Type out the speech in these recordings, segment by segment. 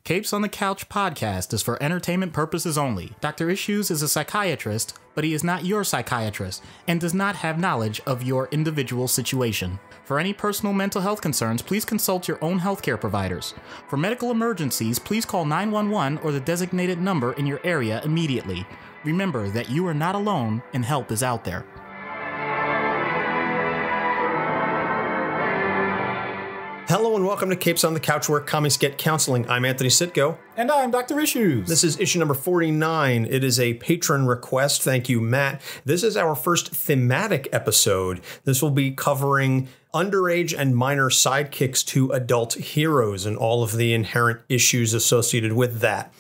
Capes on the Couch podcast is for entertainment purposes only. Dr. Issues is a psychiatrist, but he is not your psychiatrist and does not have knowledge of your individual situation. For any personal mental health concerns, please consult your own healthcare providers. For medical emergencies, please call 911 or the designated number in your area immediately. Remember that you are not alone and help is out there. Hello and welcome to Capes on the Couch, where comics get counseling. I'm Anthony Sitko. And I'm Dr. Issues. This is issue number 49. It is a patron request. Thank you, Matt. This is our first thematic episode. This will be covering underage and minor sidekicks to adult heroes and all of the inherent issues associated with that.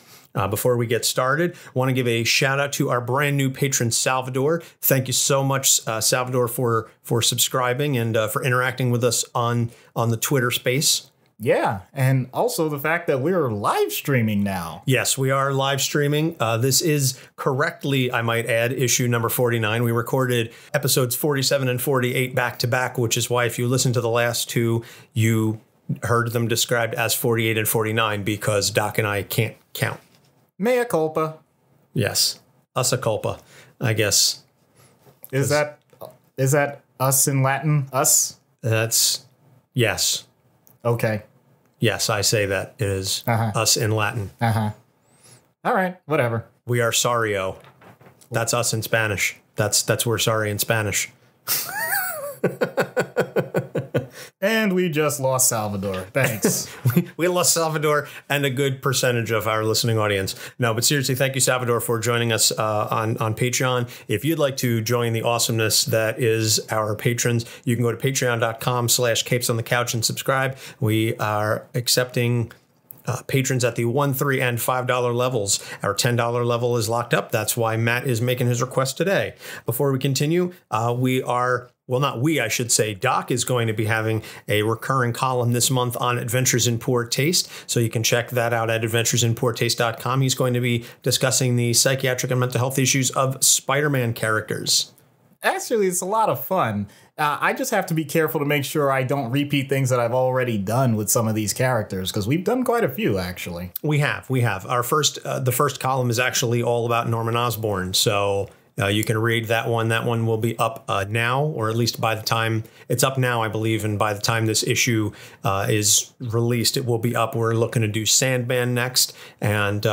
Before we get started, I want to give a shout out to our brand new patron, Salvador. Thank you so much, Salvador, for subscribing and for interacting with us on the Twitter space. Yeah, and also the fact that we're live streaming now. Yes, we are live streaming. This is correctly, I might add, issue number 49. We recorded episodes 47 and 48 back to back, which is why if you listen to the last two, you heard them described as 48 and 49 because Doc and I can't count. Mea culpa. Yes. Us a culpa, I guess. Is that us in Latin? Us? That's yes. Okay. Yes, I say that is us in Latin. All right, whatever. We are sorrio. That's us in Spanish. That's we're sorry in Spanish. And we just lost Salvador. Thanks. we lost Salvador and a good percentage of our listening audience. No, but seriously, thank you, Salvador, for joining us on Patreon. If you'd like to join the awesomeness that is our patrons, you can go to patreon.com/capes on the couch and subscribe. We are accepting patrons at the $1, $3, and $5 levels. Our $10 level is locked up. That's why Matt is making his request today. Before we continue, I should say, Doc is going to be having a recurring column this month on Adventures in Poor Taste. So you can check that out at adventuresinpoortaste.com. He's going to be discussing the psychiatric and mental health issues of Spider-Man characters. Actually, it's a lot of fun. I just have to be careful to make sure I don't repeat things that I've already done with some of these characters, because we've done quite a few, actually. We have. Our the first column is actually all about Norman Osborn. So you can read that one. That one will be up now, or at least by the time it's up now, I believe. And by the time this issue is released, it will be up. We're looking to do Sandman next. And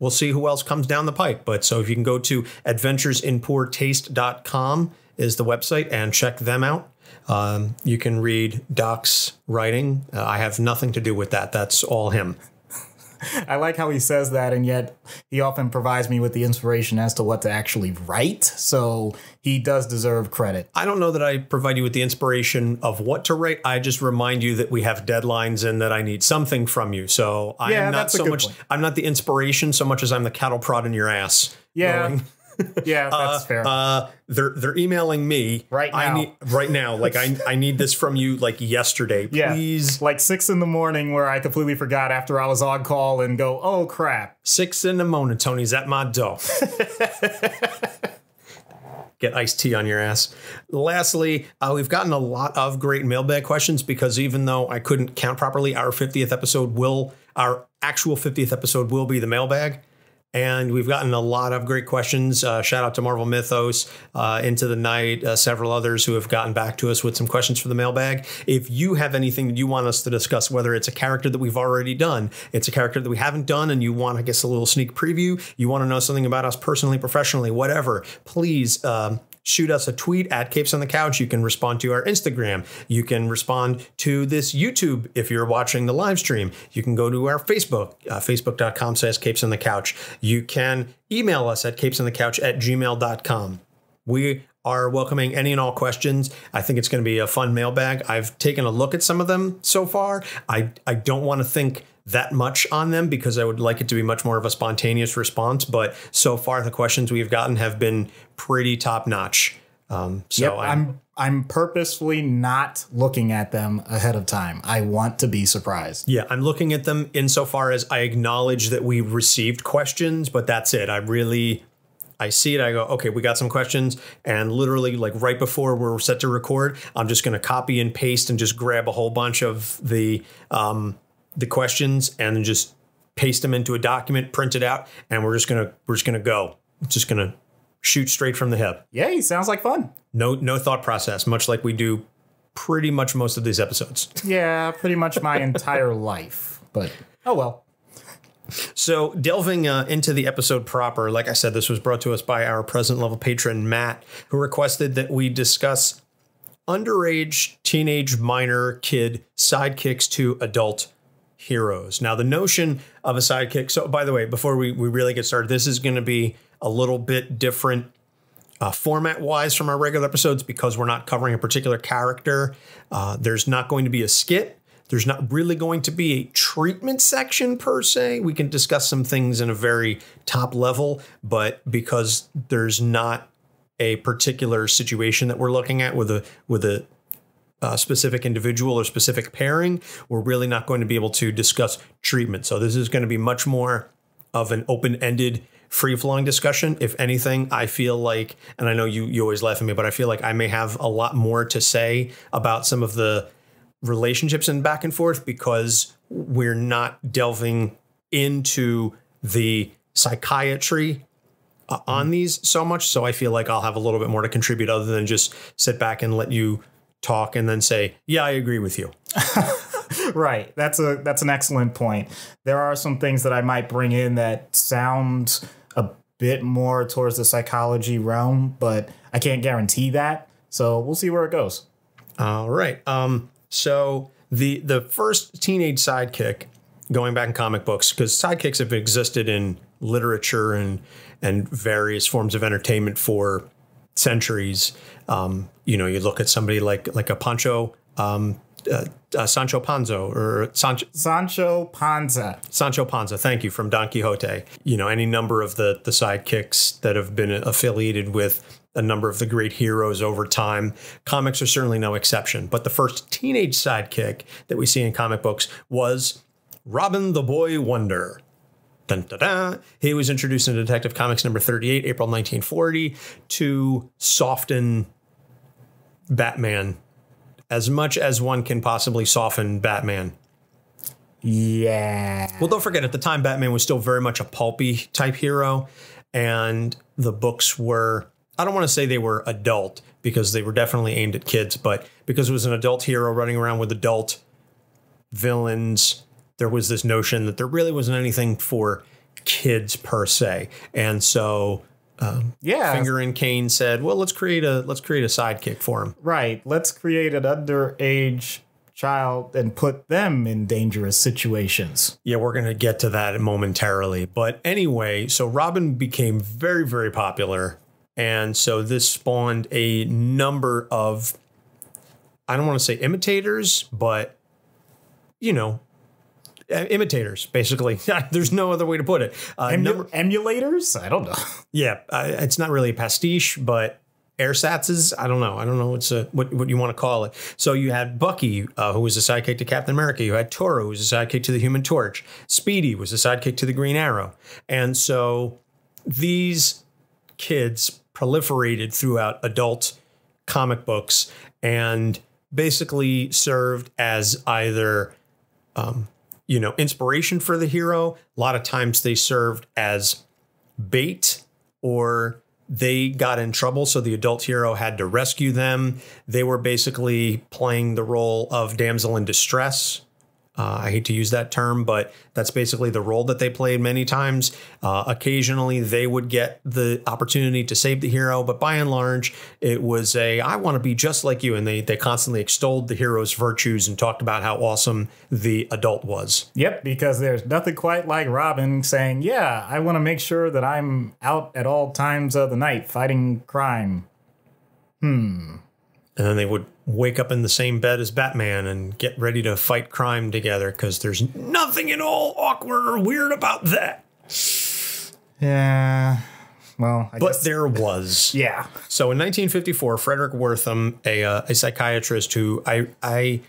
we'll see who else comes down the pipe. But so if you can go to adventuresinpoortaste.com is the website and check them out. You can read Doc's writing. I have nothing to do with that. That's all him. I like how he says that, and yet he often provides me with the inspiration as to what to actually write. So he does deserve credit. I don't know that I provide you with the inspiration of what to write. I just remind you that we have deadlines and that I need something from you. So I am not so much. I'm not the inspiration so much as I'm the cattle prod in your ass. Yeah. Going. Yeah, that's fair. They're emailing me right now. Like I need this from you like yesterday, please. Yeah, like 6 a.m, where I completely forgot after I was on call and go, oh crap. 6 a.m, Tony's at my door. Get iced tea on your ass. Lastly, we've gotten a lot of great mailbag questions because even though I couldn't count properly, our actual 50th episode will be the mailbag. And we've gotten a lot of great questions. Shout out to Marvel Mythos, Into the Night, several others who have gotten back to us with some questions for the mailbag. If you have anything that you want us to discuss, whether it's a character that we've already done, it's a character that we haven't done, and you want, I guess, a little sneak preview, you want to know something about us personally, professionally, whatever, please shoot us a tweet at Capes on the Couch. You can respond to our Instagram. You can respond to this YouTube if you're watching the live stream. You can go to our Facebook, facebook.com/Capes on the Couch. You can email us at capesonthecouch@gmail.com. We are welcoming any and all questions. I think it's going to be a fun mailbag. I've taken a look at some of them so far. I don't want to think that much on them because I would like it to be much more of a spontaneous response. But so far, the questions we've gotten have been pretty top notch. I'm purposefully not looking at them ahead of time. I want to be surprised. Yeah, I'm looking at them insofar as I acknowledge that we received questions, but that's it. I see it. I go, okay, we got some questions. And literally like right before we're set to record, I'm just going to copy and paste and just grab a whole bunch of the the questions and then just paste them into a document, print it out, and we're just gonna go. Just gonna shoot straight from the hip. Yay, sounds like fun. No thought process, much like we do pretty much most of these episodes. Yeah, pretty much my entire life. But oh well. So delving into the episode proper, like I said, this was brought to us by our present level patron, Matt, who requested that we discuss underage, teenage, minor kid sidekicks to adult heroes. Now, the notion of a sidekick. So, by the way, before we really get started, this is going to be a little bit different format wise from our regular episodes because we're not covering a particular character. There's not going to be a skit. There's not really going to be a treatment section per se. We can discuss some things in a very top level, but because there's not a particular situation that we're looking at with a specific individual or specific pairing, we're really not going to be able to discuss treatment. So this is going to be much more of an open-ended, free-flowing discussion. If anything, I feel like, and I know you always laugh at me, but I feel like I may have a lot more to say about some of the relationships and back and forth because we're not delving into the psychiatry on these so much. So I feel like I'll have a little bit more to contribute other than just sit back and let you talk and then say, yeah, I agree with you. Right. That's an excellent point. There are some things that I might bring in that sound a bit more towards the psychology realm, but I can't guarantee that. So we'll see where it goes. All right. So the first teenage sidekick, going back in comic books, because sidekicks have existed in literature and various forms of entertainment for centuries. You look at somebody like a Pancho, Sancho Panza or Sancho Panza. Thank you, from Don Quixote. Any number of the sidekicks that have been affiliated with a number of the great heroes over time. Comics are certainly no exception. But the first teenage sidekick that we see in comic books was Robin the Boy Wonder. Dun, dun, dun. He was introduced in Detective Comics number 38, April 1940, to soften Batman as much as one can possibly soften Batman. Yeah. Well, don't forget, at the time, Batman was still very much a pulpy type hero. And the books were, I don't want to say they were adult because they were definitely aimed at kids, but because it was an adult hero running around with adult villains, there was this notion that there really wasn't anything for kids per se. And so Finger and Kane said, well, let's create a sidekick for him. Right. Let's create an underage child and put them in dangerous situations. Yeah, we're going to get to that momentarily. But anyway, so Robin became very, very popular. And so this spawned a number of, I don't want to say imitators, but, imitators, basically. There's no other way to put it. Emulators? I don't know. Yeah, it's not really a pastiche, but ersatz. I don't know. I don't know what you want to call it. So you had Bucky, who was a sidekick to Captain America. You had Toro, who was a sidekick to the Human Torch. Speedy was a sidekick to the Green Arrow. And so these kids proliferated throughout adult comic books and basically served as either inspiration for the hero. A lot of times they served as bait, or they got in trouble, so the adult hero had to rescue them. They were basically playing the role of damsel in distress. I hate to use that term, but that's basically the role that they played many times. Occasionally, they would get the opportunity to save the hero, but by and large, it was I want to be just like you. And they constantly extolled the hero's virtues and talked about how awesome the adult was. Yep, because there's nothing quite like Robin saying, yeah, I want to make sure that I'm out at all times of the night fighting crime. And then they would wake up in the same bed as Batman and get ready to fight crime together because there's nothing at all awkward or weird about that. Yeah. Well, I guess there was. Yeah. So in 1954, Frederic Wertham, a psychiatrist who I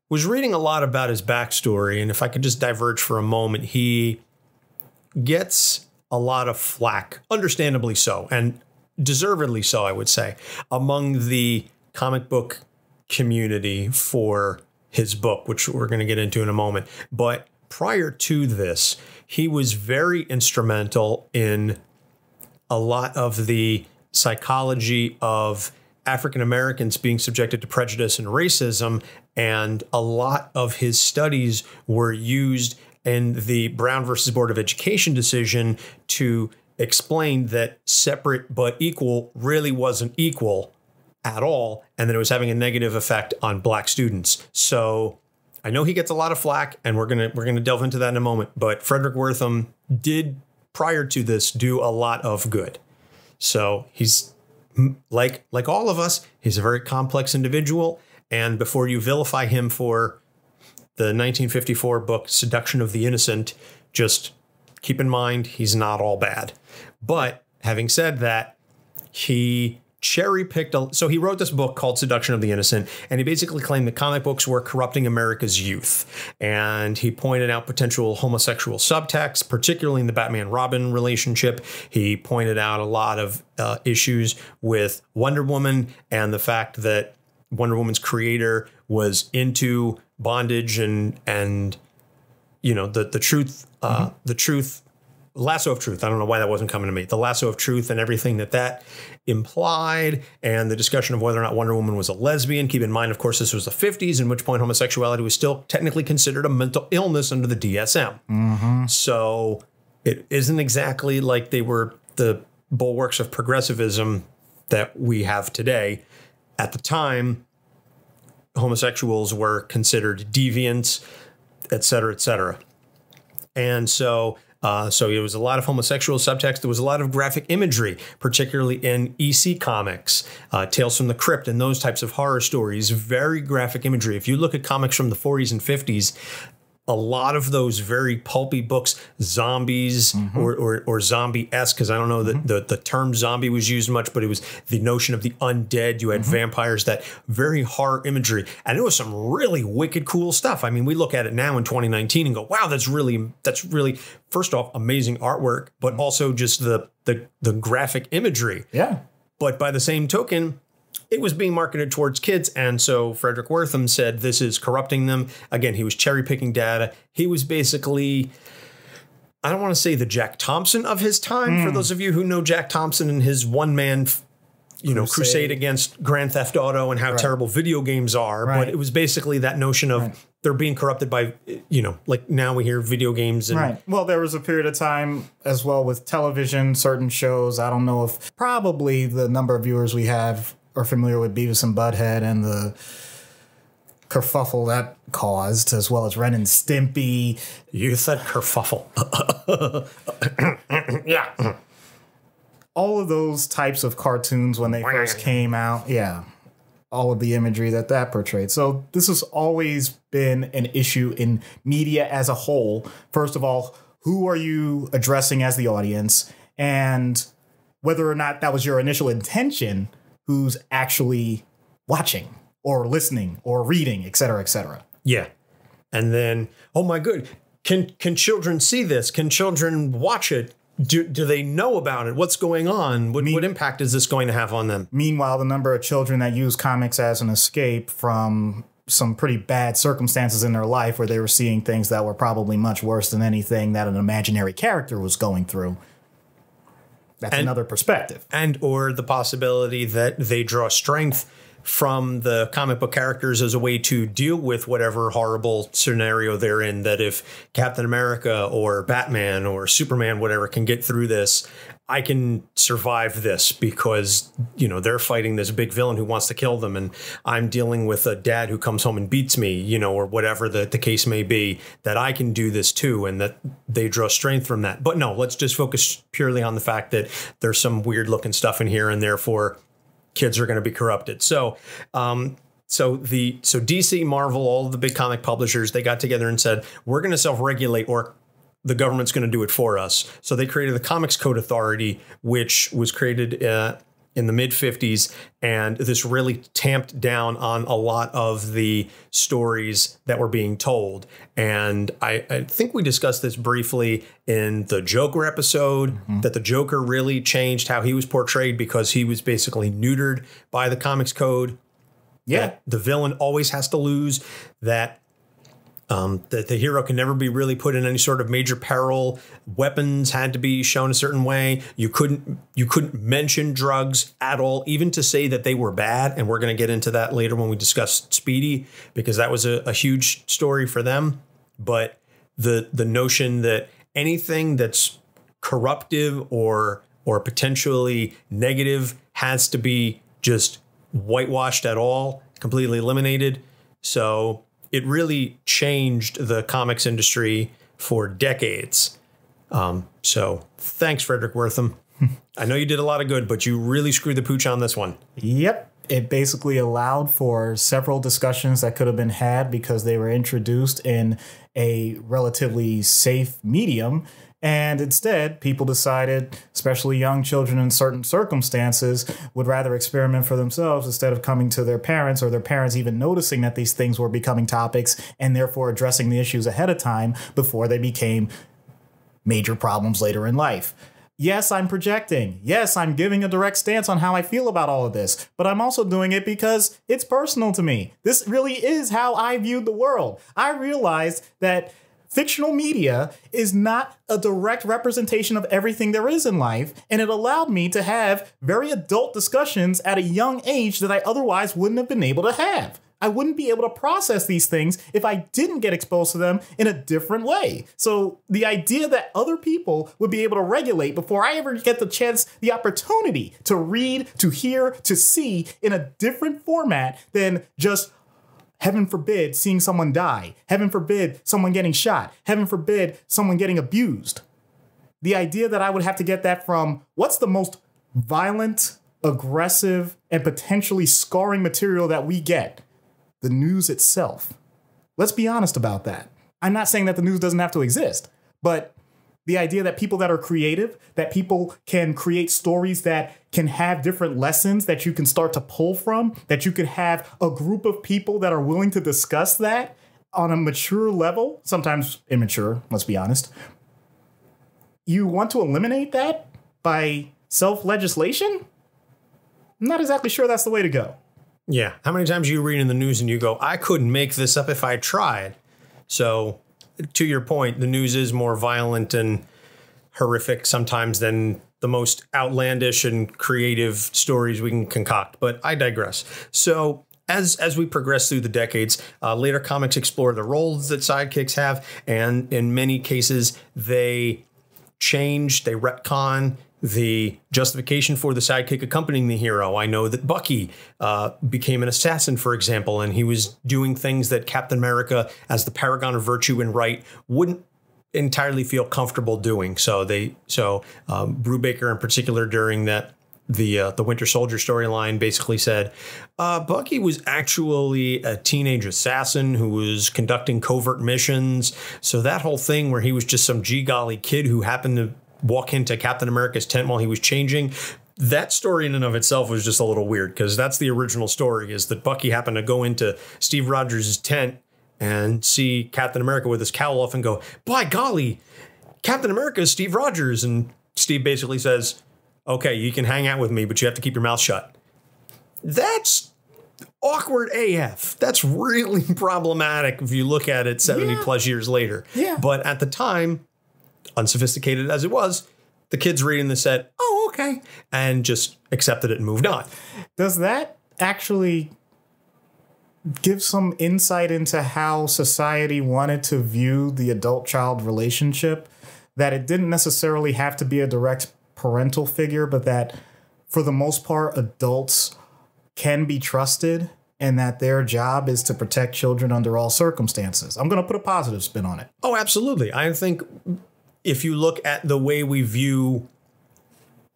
was reading a lot about his backstory, and if I could just diverge for a moment, he gets a lot of flack, understandably so, and deservedly so, I would say, among the comic book community for his book, which we're going to get into in a moment. But prior to this, he was very instrumental in a lot of the psychology of African Americans being subjected to prejudice and racism. And a lot of his studies were used in the Brown versus Board of Education decision to explain that separate but equal really wasn't equal at all, and that it was having a negative effect on black students. So I know he gets a lot of flack, and we're gonna delve into that in a moment. But Frederic Wertham did, prior to this, do a lot of good. So he's like all of us. He's a very complex individual. And before you vilify him for the 1954 book Seduction of the Innocent, just keep in mind he's not all bad. But having said that, he cherry-picked. So he wrote this book called Seduction of the Innocent, and he basically claimed that comic books were corrupting America's youth. And he pointed out potential homosexual subtexts, particularly in the Batman-Robin relationship. He pointed out a lot of issues with Wonder Woman and the fact that Wonder Woman's creator was into bondage and you know, the truth, the truth. Lasso of truth. I don't know why that wasn't coming to me. The lasso of truth and everything that implied, and the discussion of whether or not Wonder Woman was a lesbian. Keep in mind, of course, this was the 50s, in which point homosexuality was still technically considered a mental illness under the DSM. So it isn't exactly like they were the bulwarks of progressivism that we have today. At the time, homosexuals were considered deviants, et cetera, et cetera. And so it was a lot of homosexual subtext. There was a lot of graphic imagery, particularly in EC comics, Tales from the Crypt, and those types of horror stories. Very graphic imagery. If you look at comics from the 40s and 50s, a lot of those very pulpy books, zombies or zombie-esque, because I don't know that the term zombie was used much, but it was the notion of the undead. You had vampires, that very horror imagery. And it was some really wicked cool stuff. I mean, we look at it now in 2019 and go, wow, that's really, first off, amazing artwork, but also just the graphic imagery. Yeah. But by the same token, it was being marketed towards kids. And so Frederic Wertham said this is corrupting them. Again, he was cherry picking data. He was basically, I don't want to say the Jack Thompson of his time. For those of you who know Jack Thompson and his one man, crusade against Grand Theft Auto and how terrible video games are. But it was basically that notion of they're being corrupted by, like now we hear video games. And Well, there was a period of time as well with television, certain shows. I don't know if probably the number of viewers we have are familiar with Beavis and Butthead and the kerfuffle that caused, as well as Ren and Stimpy. You said kerfuffle. Yeah. All of those types of cartoons when they first came out. Yeah. All of the imagery that portrayed. So this has always been an issue in media as a whole. First of all, who are you addressing as the audience? And whether or not that was your initial intention, who's actually watching or listening or reading, et cetera, et cetera. Yeah. And then, oh my good, can children see this? Can children watch it? Do they know about it? What's going on? What impact is this going to have on them? Meanwhile, the number of children that use comics as an escape from some pretty bad circumstances in their life, where they were seeing things that were probably much worse than anything that an imaginary character was going through. That's another perspective. And or the possibility that they draw strength from the comic book characters as a way to deal with whatever horrible scenario they're in, that if Captain America or Batman or Superman, whatever, can get through this, I can survive this because, they're fighting this big villain who wants to kill them. And I'm dealing with a dad who comes home and beats me, or whatever the case may be, that I can do this too. And that they draw strength from that. But no, let's just focus purely on the fact that there's some weird looking stuff in here and therefore kids are going to be corrupted. So DC, Marvel, all of the big comic publishers, they got together and said, we're going to self-regulate, or the government's going to do it for us. So they created the Comics Code Authority, which was created in the mid-50s. And this really tamped down on a lot of the stories that were being told. And I think we discussed this briefly in the Joker episode, that the Joker really changed how he was portrayed because he was basically neutered by the Comics Code. Yeah. The villain always has to lose, that that the hero can never be really put in any sort of major peril. Weapons had to be shown a certain way. You couldn't mention drugs at all, even to say that they were bad. And we're going to get into that later when we discuss Speedy, because that was a huge story for them. But the notion that anything that's corruptive or potentially negative has to be just whitewashed at all, completely eliminated. So it really changed the comics industry for decades. So thanks, Frederic Wertham. I know you did a lot of good, but you really screwed the pooch on this one. Yep. It basically allowed for several discussions that could have been had because they were introduced in a relatively safe medium. And instead, people decided, especially young children in certain circumstances, would rather experiment for themselves instead of coming to their parents, or their parents even noticing that these things were becoming topics and therefore addressing the issues ahead of time before they became major problems later in life. Yes, I'm projecting. Yes, I'm giving a direct stance on how I feel about all of this, but I'm also doing it because it's personal to me. This really is how I viewed the world. I realized that fictional media is not a direct representation of everything there is in life, and it allowed me to have very adult discussions at a young age that I otherwise wouldn't have been able to have. I wouldn't be able to process these things if I didn't get exposed to them in a different way. So the idea that other people would be able to regulate before I ever get the opportunity to read, to hear, to see in a different format than just, heaven forbid, seeing someone die. Heaven forbid, someone getting shot. Heaven forbid, someone getting abused. The idea that I would have to get that from what's the most violent, aggressive, and potentially scarring material that we get? The news itself. Let's be honest about that. I'm not saying that the news doesn't have to exist, but the idea that people that are creative, that people can create stories that can have different lessons that you can start to pull from, that you could have a group of people that are willing to discuss that on a mature level, sometimes immature, let's be honest. You want to eliminate that by self-legislation? I'm not exactly sure that's the way to go. Yeah. How many times you read in the news and you go, I couldn't make this up if I tried? So to your point, the news is more violent and horrific sometimes than the most outlandish and creative stories we can concoct. But I digress. So as we progress through the decades, later comics explore the roles that sidekicks have. And in many cases, they change, they retcon the justification for the sidekick accompanying the hero. I know that Bucky became an assassin, for example, and he was doing things that Captain America, as the paragon of virtue and right, wouldn't entirely feel comfortable doing. So Brubaker in particular, during the Winter Soldier storyline, basically said Bucky was actually a teenage assassin who was conducting covert missions. So that whole thing where he was just some gee-golly kid who happened to walk into Captain America's tent while he was changing, that story in and of itself was just a little weird, because that's the original story, is that Bucky happened to go into Steve Rogers' tent and see Captain America with his cowl off and go, by golly, Captain America is Steve Rogers. And Steve basically says, okay, you can hang out with me, but you have to keep your mouth shut. That's awkward AF. That's really problematic if you look at it 70 plus years later. Yeah. But at the time, unsophisticated as it was, the kids reading this said, oh, okay, and just accepted it and moved on. Does that actually give some insight into how society wanted to view the adult-child relationship? That it didn't necessarily have to be a direct parental figure, but that for the most part, adults can be trusted and that their job is to protect children under all circumstances. I'm going to put a positive spin on it. Oh, absolutely. I think if you look at the way we view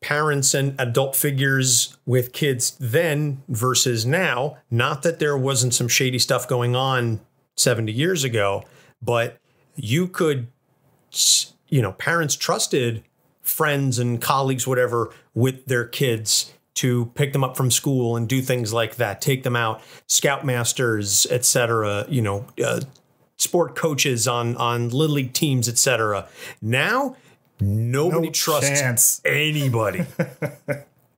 parents and adult figures with kids then versus now, not that there wasn't some shady stuff going on 70 years ago, but you could, parents trusted friends and colleagues, whatever, with their kids to pick them up from school and do things like that, take them out, scoutmasters, etc., sport coaches on Little League teams, etc. Now, nobody trusts anybody.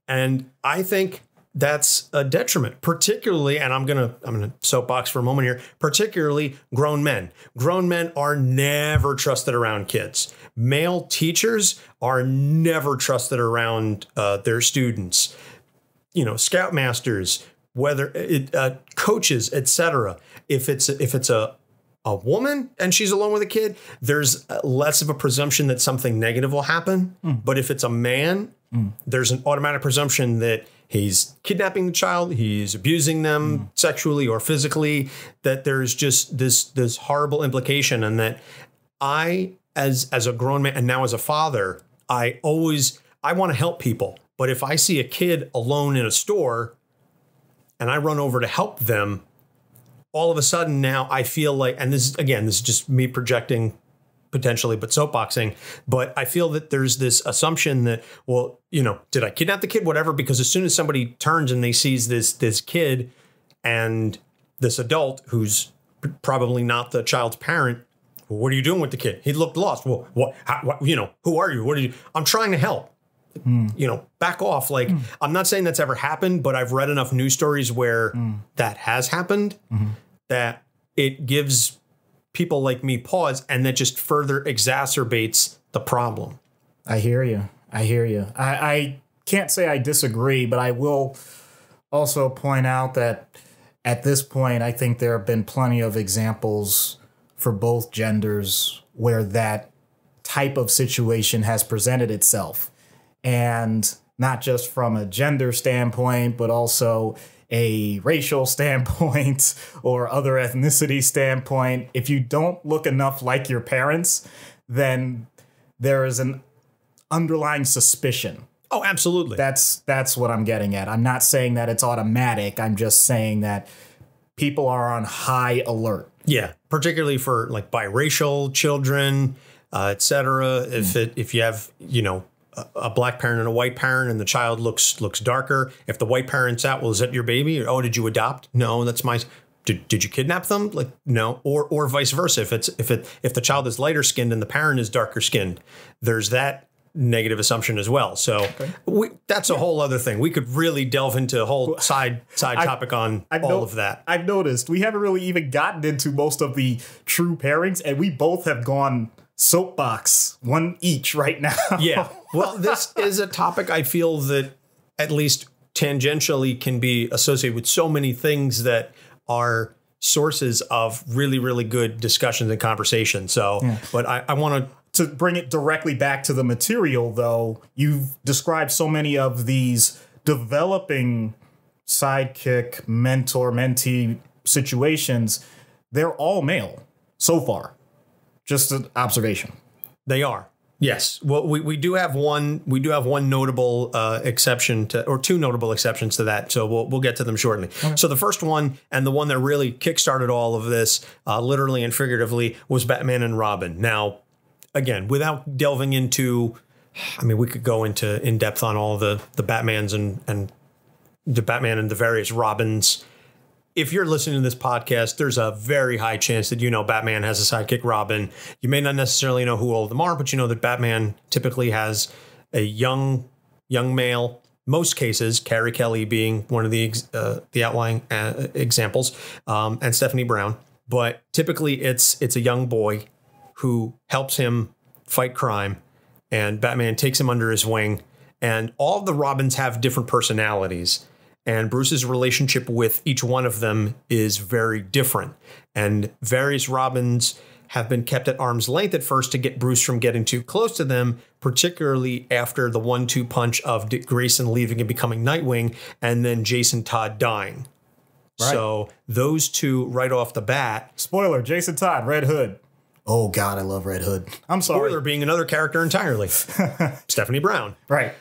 And I think that's a detriment, particularly, and I'm gonna soapbox for a moment here, particularly grown men. Grown men are never trusted around kids. Male teachers are never trusted around their students. Scoutmasters, whether coaches, etc. If it's a woman and she's alone with a kid, there's less of a presumption that something negative will happen. But if it's a man, there's an automatic presumption that he's kidnapping the child, he's abusing them sexually or physically, that there's just this horrible implication. And that I, as a grown man and now as a father, I want to help people. But if I see a kid alone in a store and I run over to help them, all of a sudden now I feel like, and this is just me projecting potentially, but soapboxing, but I feel that there's this assumption that, well, did I kidnap the kid? Whatever, because as soon as somebody turns and they sees this kid and this adult who's probably not the child's parent, well, what are you doing with the kid? He looked lost. Well, what who are you? What are you? I'm trying to help. Back off. Like, I'm not saying that's ever happened, but I've read enough news stories where that has happened, that it gives people like me pause, and that just further exacerbates the problem. I hear you. I can't say I disagree, but I will also point out that at this point, I think there have been plenty of examples for both genders where that type of situation has presented itself. And not just from a gender standpoint, but also a racial standpoint or other ethnicity standpoint. If you don't look enough like your parents, then there is an underlying suspicion. Oh, absolutely. That's what I'm getting at. I'm not saying that it's automatic. I'm just saying that people are on high alert. Yeah, particularly for like biracial children, etc. If you have, a black parent and a white parent and the child looks darker, if the white parent's out, well, is that your baby? Or, oh, did you adopt? No, that's my. Did you kidnap them? Like, no, or vice versa. If the child is lighter skinned and the parent is darker skinned, there's that negative assumption as well. So that's a whole other thing. We could really delve into a whole side topic on all of that. I've noticed we haven't really even gotten into most of the true pairings, and we both have gone soapbox, one each right now. Yeah. Well, this is a topic I feel that at least tangentially can be associated with so many things that are sources of really, really good discussions and conversation. So, but I want to bring it directly back to the material, though. You've described so many of these developing sidekick, mentor, mentee situations. They're all male so far. Just an observation. They are. Yes. Well, we do have one notable exception to, or two notable exceptions to that. So we'll get to them shortly. Okay. So the first one, and the one that really kickstarted all of this, literally and figuratively, was Batman and Robin. Now, again, without delving into, we could go in depth on all the Batmans and the Batman and the various Robins. If you're listening to this podcast, there's a very high chance that Batman has a sidekick Robin. You may not necessarily know who all of them are, but you know that Batman typically has a young male. Most cases, Carrie Kelly being one of the outlying examples, and Stephanie Brown. But typically, it's a young boy who helps him fight crime, and Batman takes him under his wing. And all of the Robins have different personalities. And Bruce's relationship with each one of them is very different. And various Robins have been kept at arm's length at first to get Bruce from getting too close to them, particularly after the 1-2 punch of Dick Grayson leaving and becoming Nightwing, and then Jason Todd dying. Right. So those two right off the bat. Spoiler, Jason Todd, Red Hood. Oh, God, I love Red Hood. I'm sorry. Spoiler being another character entirely. Stephanie Brown. Right.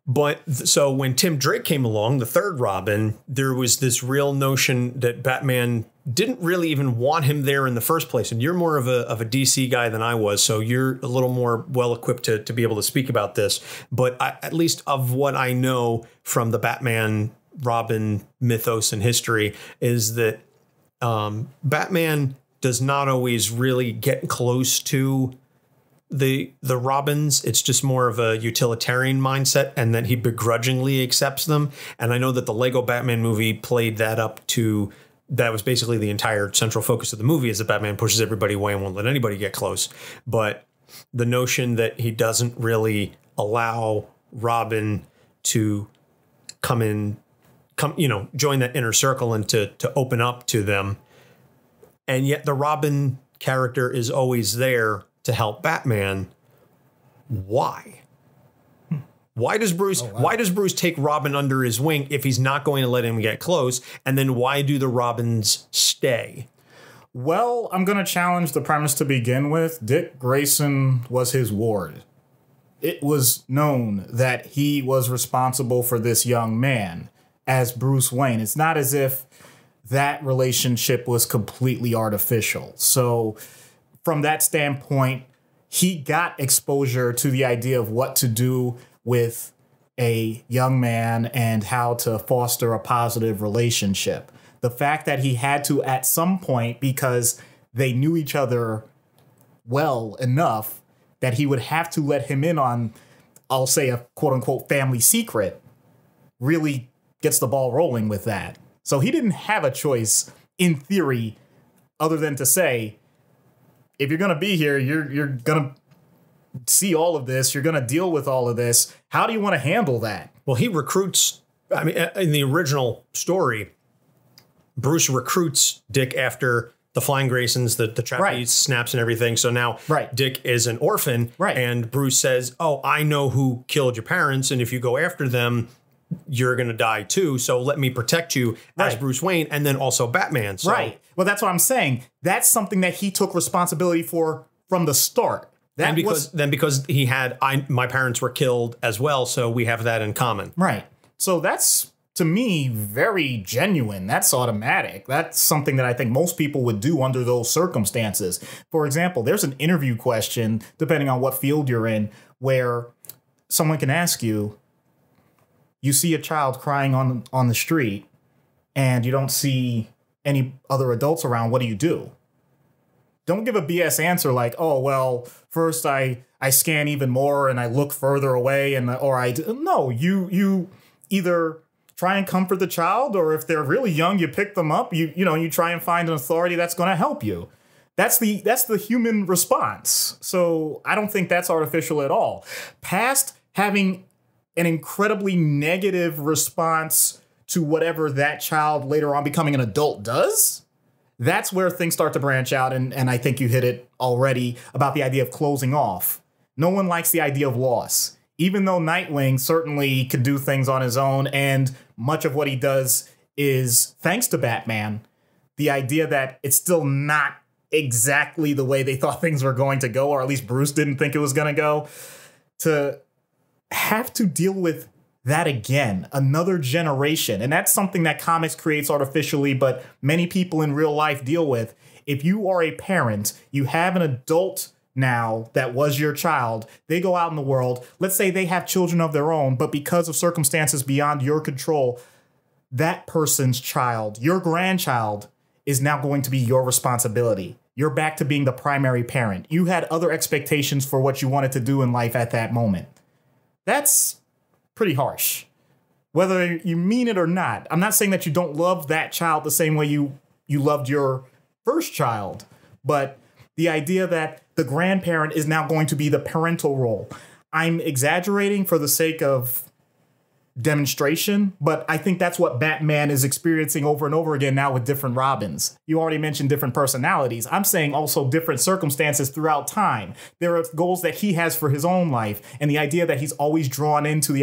But so when Tim Drake came along, the third Robin, there was this real notion that Batman didn't really even want him there in the first place. And you're more of a DC guy than I was, so you're a little more well equipped to be able to speak about this. But at least of what I know from the Batman Robin mythos and history is that Batman does not always really get close to the Robins, it's just more of a utilitarian mindset, and that he begrudgingly accepts them. And I know that the Lego Batman movie played that up to, that was basically the entire central focus of the movie, is that Batman pushes everybody away and won't let anybody get close. But the notion that he doesn't really allow Robin to join that inner circle and to open up to them. And yet the Robin character is always there to help Batman. Why? Why does Bruce take Robin under his wing if he's not going to let him get close? And then why do the Robins stay? Well, I'm going to challenge the premise to begin with. Dick Grayson was his ward. It was known that he was responsible for this young man as Bruce Wayne. It's not as if that relationship was completely artificial. So from that standpoint, he got exposure to the idea of what to do with a young man and how to foster a positive relationship. The fact that he had to at some point, because they knew each other well enough, that he would have to let him in on, I'll say, a quote unquote family secret, really gets the ball rolling with that. So he didn't have a choice in theory other than to say, if you're going to be here, you're going to see all of this. You're going to deal with all of this. How do you want to handle that? Well, he recruits. I mean, in the original story, Bruce recruits Dick after the Flying Graysons, the trapeze snaps and everything. So now Dick is an orphan. And Bruce says, oh, I know who killed your parents. And if you go after them, you're going to die too. So let me protect you as Bruce Wayne, and then also Batman. So. Well, that's what I'm saying. That's something that he took responsibility for from the start. That because he had, my parents were killed as well. So we have that in common. So that's, to me, very genuine. That's automatic. That's something that I think most people would do under those circumstances. For example, there's an interview question, depending on what field you're in, where someone can ask you, you see a child crying on the street and you don't see any other adults around. What do you do? Don't give a BS answer like, oh, well, first I scan even more and I look further away no, you either try and comfort the child, or if they're really young, you pick them up, you try and find an authority that's going to help you. That's the human response. So I don't think that's artificial at all. Past having an incredibly negative response to whatever that child later on becoming an adult does, that's where things start to branch out. And I think you hit it already about the idea of closing off. No one likes the idea of loss, even though Nightwing certainly could do things on his own. And much of what he does is thanks to Batman. The idea that it's still not exactly the way they thought things were going to go, or at least Bruce didn't think it was going to go, to have to deal with that again, another generation. And that's something that comics creates artificially, but many people in real life deal with. If you are a parent, you have an adult now that was your child, they go out in the world, let's say they have children of their own, but because of circumstances beyond your control, that person's child, your grandchild, is now going to be your responsibility. You're back to being the primary parent. You had other expectations for what you wanted to do in life at that moment. That's pretty harsh, whether you mean it or not. I'm not saying that you don't love that child the same way you loved your first child, but the idea that the grandparent is now going to be the parental role. I'm exaggerating for the sake of demonstration, but I think that's what Batman is experiencing over and over again now with different Robins. You already mentioned different personalities. I'm saying also different circumstances throughout time. There are goals that he has for his own life, and the idea that he's always drawn into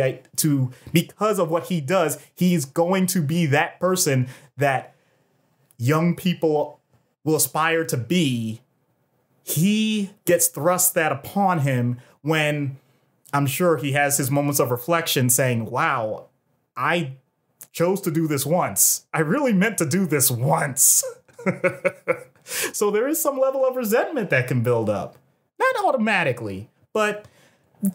because of what he does, he's going to be that person that young people will aspire to be. He gets thrust that upon him when I'm sure he has his moments of reflection saying, wow, I chose to do this once. I really meant to do this once. So there is some level of resentment that can build up. Not automatically, but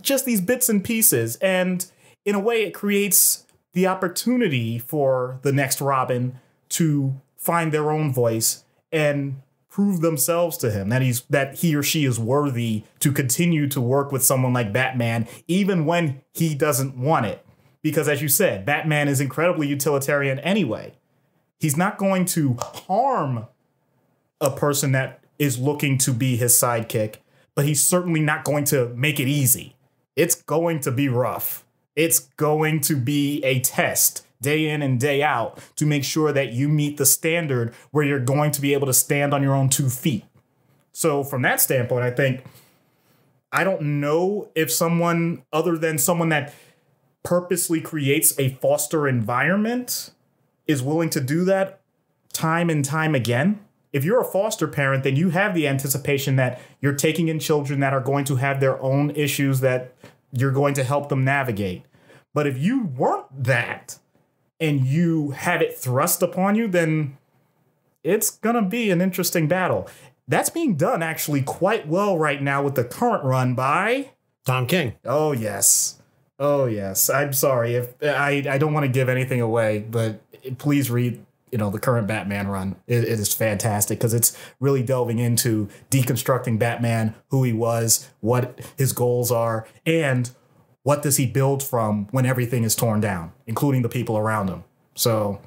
just these bits and pieces. And in a way, it creates the opportunity for the next Robin to find their own voice and prove themselves to him, that he or she is worthy to continue to work with someone like Batman, even when he doesn't want it. Because as you said, Batman is incredibly utilitarian anyway. He's not going to harm a person that is looking to be his sidekick, but he's certainly not going to make it easy. It's going to be rough. It's going to be a test day in and day out to make sure that you meet the standard where you're going to be able to stand on your own 2 feet. So from that standpoint, I don't know if someone other than someone that purposely creates a foster environment is willing to do that time and time again. If you're a foster parent, then you have the anticipation that you're taking in children that are going to have their own issues that you're going to help them navigate. But if you weren't that and you have it thrust upon you, then it's going to be an interesting battle. That's being done actually quite well right now with the current run by Tom King. Oh, yes. Oh, yes. I'm sorry if I don't want to give anything away, but please read, the current Batman run. It is fantastic because it's really delving into deconstructing Batman, who he was, what his goals are, and what does he build from when everything is torn down, including the people around him. So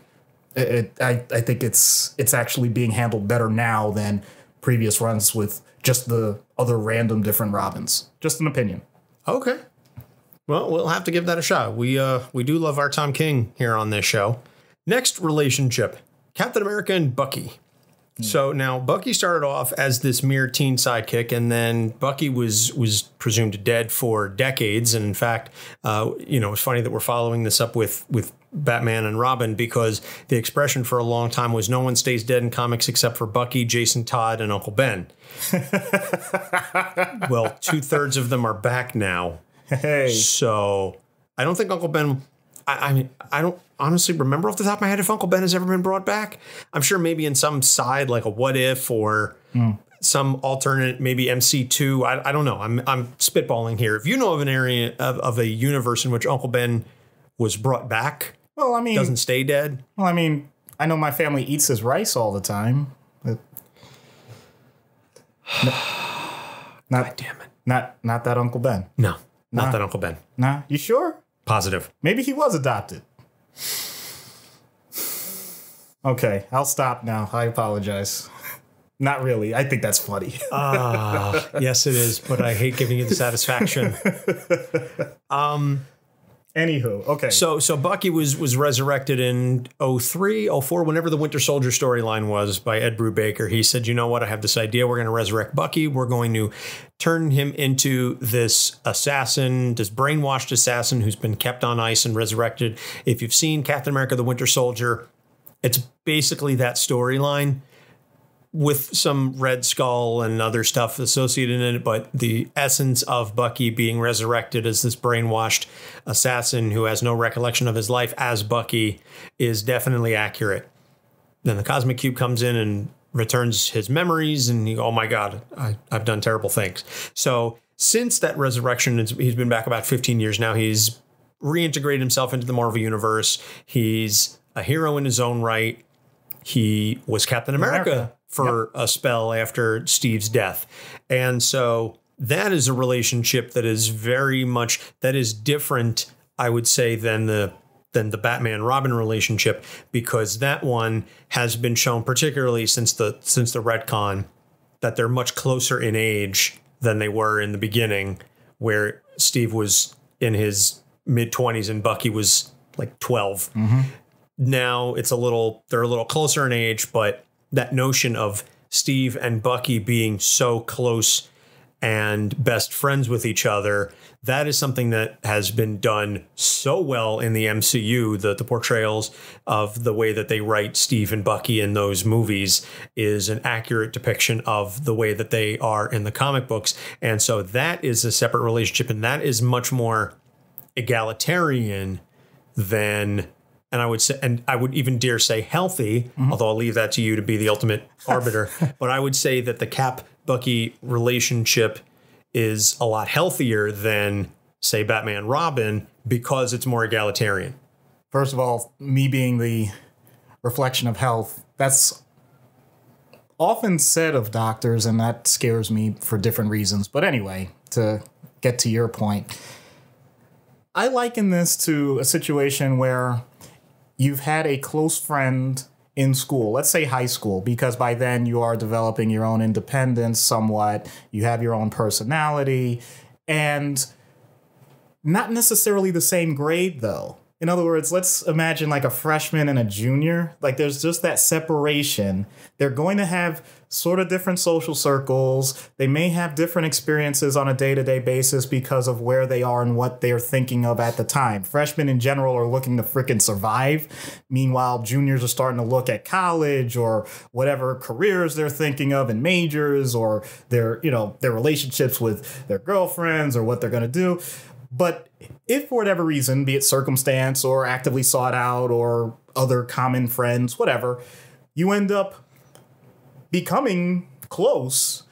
I think it's actually being handled better now than previous runs with just the other random different Robins. Just an opinion. Okay. Well, we'll have to give that a shot. We do love our Tom King here on this show. Next relationship, Captain America and Bucky. So now Bucky started off as this mere teen sidekick, and then Bucky was presumed dead for decades. And in fact, it's funny that we're following this up with Batman and Robin, because the expression for a long time was no one stays dead in comics except for Bucky, Jason Todd, and Uncle Ben. Well, 2/3 of them are back now. Hey. So I don't think Uncle Ben, I don't honestly remember off the top of my head if Uncle Ben has ever been brought back. I'm sure maybe in some side, like a what if or some alternate, maybe MC2. I don't know. I'm spitballing here. If you know of an area of a universe in which Uncle Ben was brought back, well, I mean, doesn't stay dead. Well, I mean, I know my family eats his rice all the time. But God damn it. Not that Uncle Ben. No, not that Uncle Ben. Nah, you sure? Positive. Maybe he was adopted. Okay, I'll stop now. I apologize. Not really. I think that's funny. Yes, it is, but I hate giving you the satisfaction. Anywho, okay. So Bucky was resurrected in 03, 04, whenever the Winter Soldier storyline was, by Ed Brubaker. He said, you know what, I have this idea. We're going to resurrect Bucky. We're going to turn him into this assassin, this brainwashed assassin who's been kept on ice and resurrected. If you've seen Captain America, the Winter Soldier, it's basically that storyline with some Red Skull and other stuff associated in it, but the essence of Bucky being resurrected as this brainwashed assassin who has no recollection of his life as Bucky is definitely accurate. Then the Cosmic Cube comes in and returns his memories, and oh my God, I've done terrible things. So since that resurrection, he's been back about 15 years now. He's reintegrated himself into the Marvel Universe. He's a hero in his own right. He was Captain America for a spell after Steve's death. And so that is a relationship that is very much, that is different, I would say, than the Batman-Robin relationship, because that one has been shown, particularly since the retcon, that they're much closer in age than they were in the beginning, where Steve was in his mid-20s and Bucky was like 12. Mm-hmm. Now they're a little closer in age, but that notion of Steve and Bucky being so close and best friends with each other, that is something that has been done so well in the MCU. The portrayals of the way that they write Steve and Bucky in those movies is an accurate depiction of the way that they are in the comic books. And so that is a separate relationship, and that is much more egalitarian than, and I would say, and I would even dare say healthy, although I'll leave that to you to be the ultimate arbiter. But I would say that the Cap-Bucky relationship is a lot healthier than, say, Batman-Robin, because it's more egalitarian. First of all, me being the reflection of health, that's often said of doctors, and that scares me for different reasons. But anyway, to get to your point, I liken this to a situation where you've had a close friend in school, let's say high school, because by then you are developing your own independence somewhat, you have your own personality, and not necessarily the same grade, though. In other words, let's imagine like a freshman and a junior. Like there's just that separation. They're going to have sort of different social circles. They may have different experiences on a day-to-day basis because of where they are and what they're thinking of at the time. Freshmen in general are looking to frickin' survive. Meanwhile, juniors are starting to look at college or whatever careers they're thinking of and majors or their relationships with their girlfriends or what they're going to do. But if for whatever reason, be it circumstance or actively sought out or other common friends, whatever, you end up becoming close,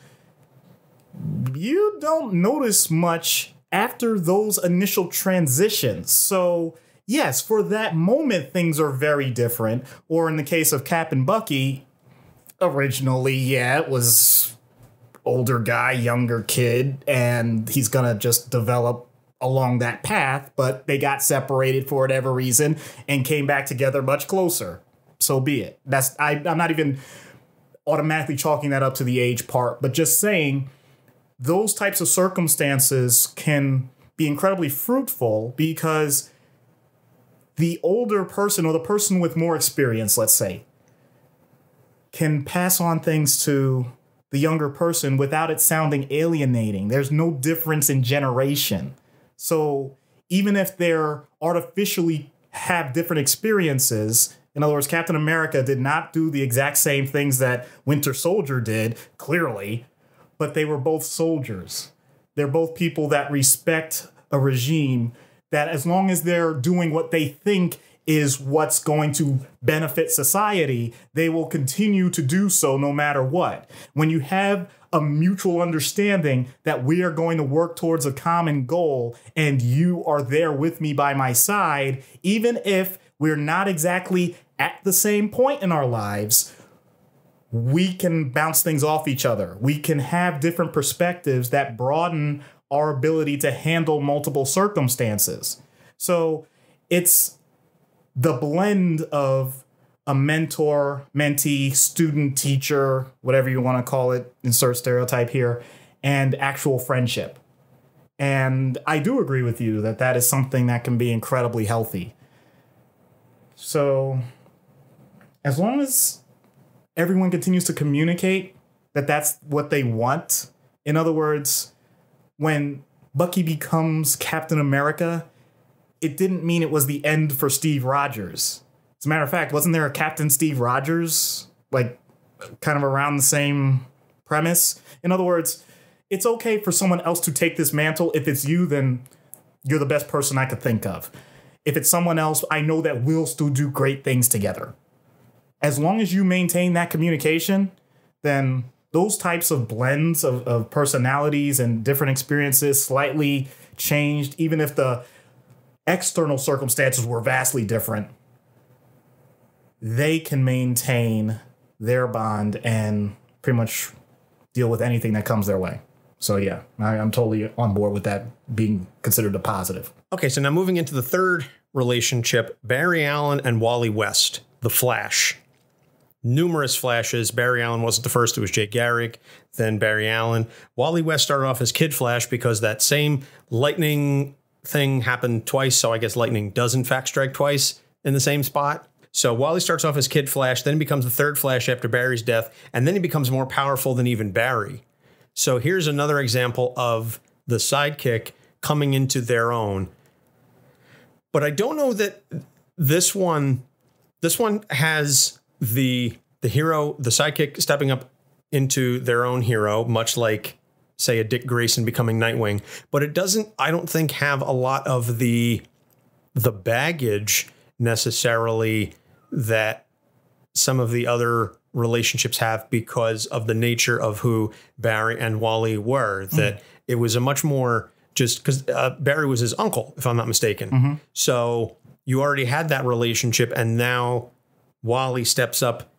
you don't notice much after those initial transitions. So yes, for that moment, things are very different. Or in the case of Cap and Bucky, originally, yeah, it was older guy, younger kid, and he's going to just develop along that path, but they got separated for whatever reason and came back together much closer. So be it. I'm not even automatically chalking that up to the age part, but just saying those types of circumstances can be incredibly fruitful because the older person or the person with more experience, let's say, can pass on things to the younger person without it sounding alienating. There's no difference in generation. So even if they're artificially have different experiences, in other words, Captain America did not do the exact same things that Winter Soldier did, clearly, but they were both soldiers. They're both people that respect a regime that as long as they're doing what they think is what's going to benefit society, they will continue to do so no matter what. When you have a mutual understanding that we are going to work towards a common goal and you are there with me by my side, even if we're not exactly at the same point in our lives, we can bounce things off each other. We can have different perspectives that broaden our ability to handle multiple circumstances. So it's the blend of a mentor, mentee, student, teacher, whatever you want to call it, insert stereotype here, and actual friendship. And I do agree with you that that is something that can be incredibly healthy. So as long as everyone continues to communicate that that's what they want, in other words, when Bucky becomes Captain America, it didn't mean it was the end for Steve Rogers. As a matter of fact, wasn't there a Captain Steve Rogers, like kind of around the same premise? In other words, it's okay for someone else to take this mantle. If it's you, then you're the best person I could think of. If it's someone else, I know that we'll still do great things together. As long as you maintain that communication, then those types of blends of personalities and different experiences slightly changed, even if the external circumstances were vastly different, they can maintain their bond and pretty much deal with anything that comes their way. So yeah, I'm totally on board with that being considered a positive. Okay, so now moving into the third relationship, Barry Allen and Wally West, the Flash. Numerous Flashes. Barry Allen wasn't the first. It was Jay Garrick, then Barry Allen. Wally West started off as Kid Flash because that same lightning thing happened twice. So I guess lightning does in fact strike twice in the same spot. So Wally starts off as Kid Flash, then becomes the third Flash after Barry's death, and then he becomes more powerful than even Barry. So here's another example of the sidekick coming into their own. But I don't know that this one has the hero, the sidekick stepping up into their own hero, much like, say, a Dick Grayson becoming Nightwing. But it doesn't, I don't think, have a lot of the baggage necessarily that some of the other relationships have because of the nature of who Barry and Wally were. That it was a much more just because Barry was his uncle, if I'm not mistaken. So you already had that relationship, and now Wally steps up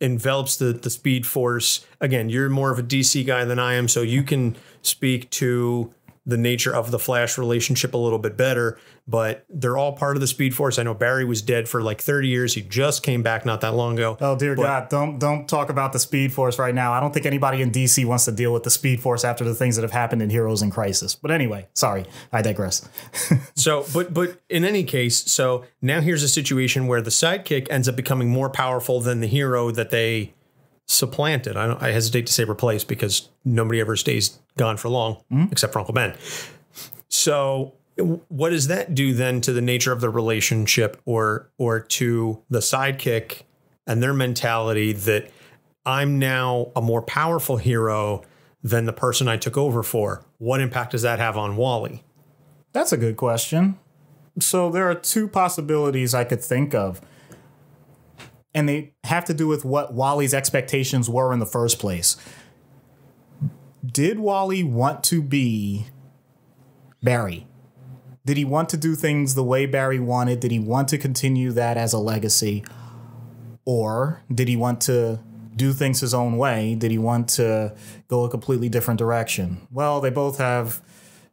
envelops the Speed Force. Again, you're more of a DC guy than I am, so you can speak to the nature of the Flash relationship a little bit better, but they're all part of the Speed Force. I know Barry was dead for like 30 years. He just came back not that long ago. Oh, dear God, don't talk about the Speed Force right now. I don't think anybody in DC wants to deal with the Speed Force after the things that have happened in Heroes in Crisis. But anyway, sorry, I digress. So, but in any case, so now here's a situation where the sidekick ends up becoming more powerful than the hero that they supplanted. I hesitate to say replaced because nobody ever stays gone for long, except for Uncle Ben. So what does that do then to the nature of the relationship or to the sidekick and their mentality that I'm now a more powerful hero than the person I took over for? What impact does that have on Wally? That's a good question. So there are two possibilities I could think of. And they have to do with what Wally's expectations were in the first place. Did Wally want to be Barry? Did he want to do things the way Barry wanted? Did he want to continue that as a legacy? Or did he want to do things his own way? Did he want to go a completely different direction? Well, they both have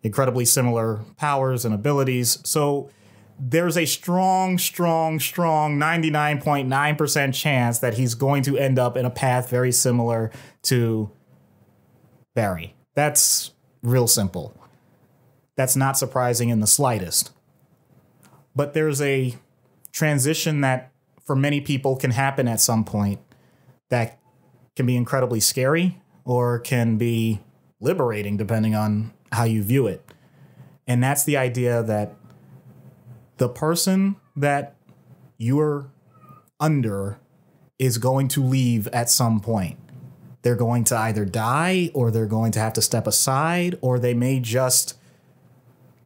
incredibly similar powers and abilities. So there's a strong 99.9% chance that he's going to end up in a path very similar to Barry. That's real simple. That's not surprising in the slightest. But there's a transition that for many people can happen at some point that can be incredibly scary or can be liberating depending on how you view it. And that's the idea that the person that you're under is going to leave at some point. They're going to either die or they're going to have to step aside, or they may just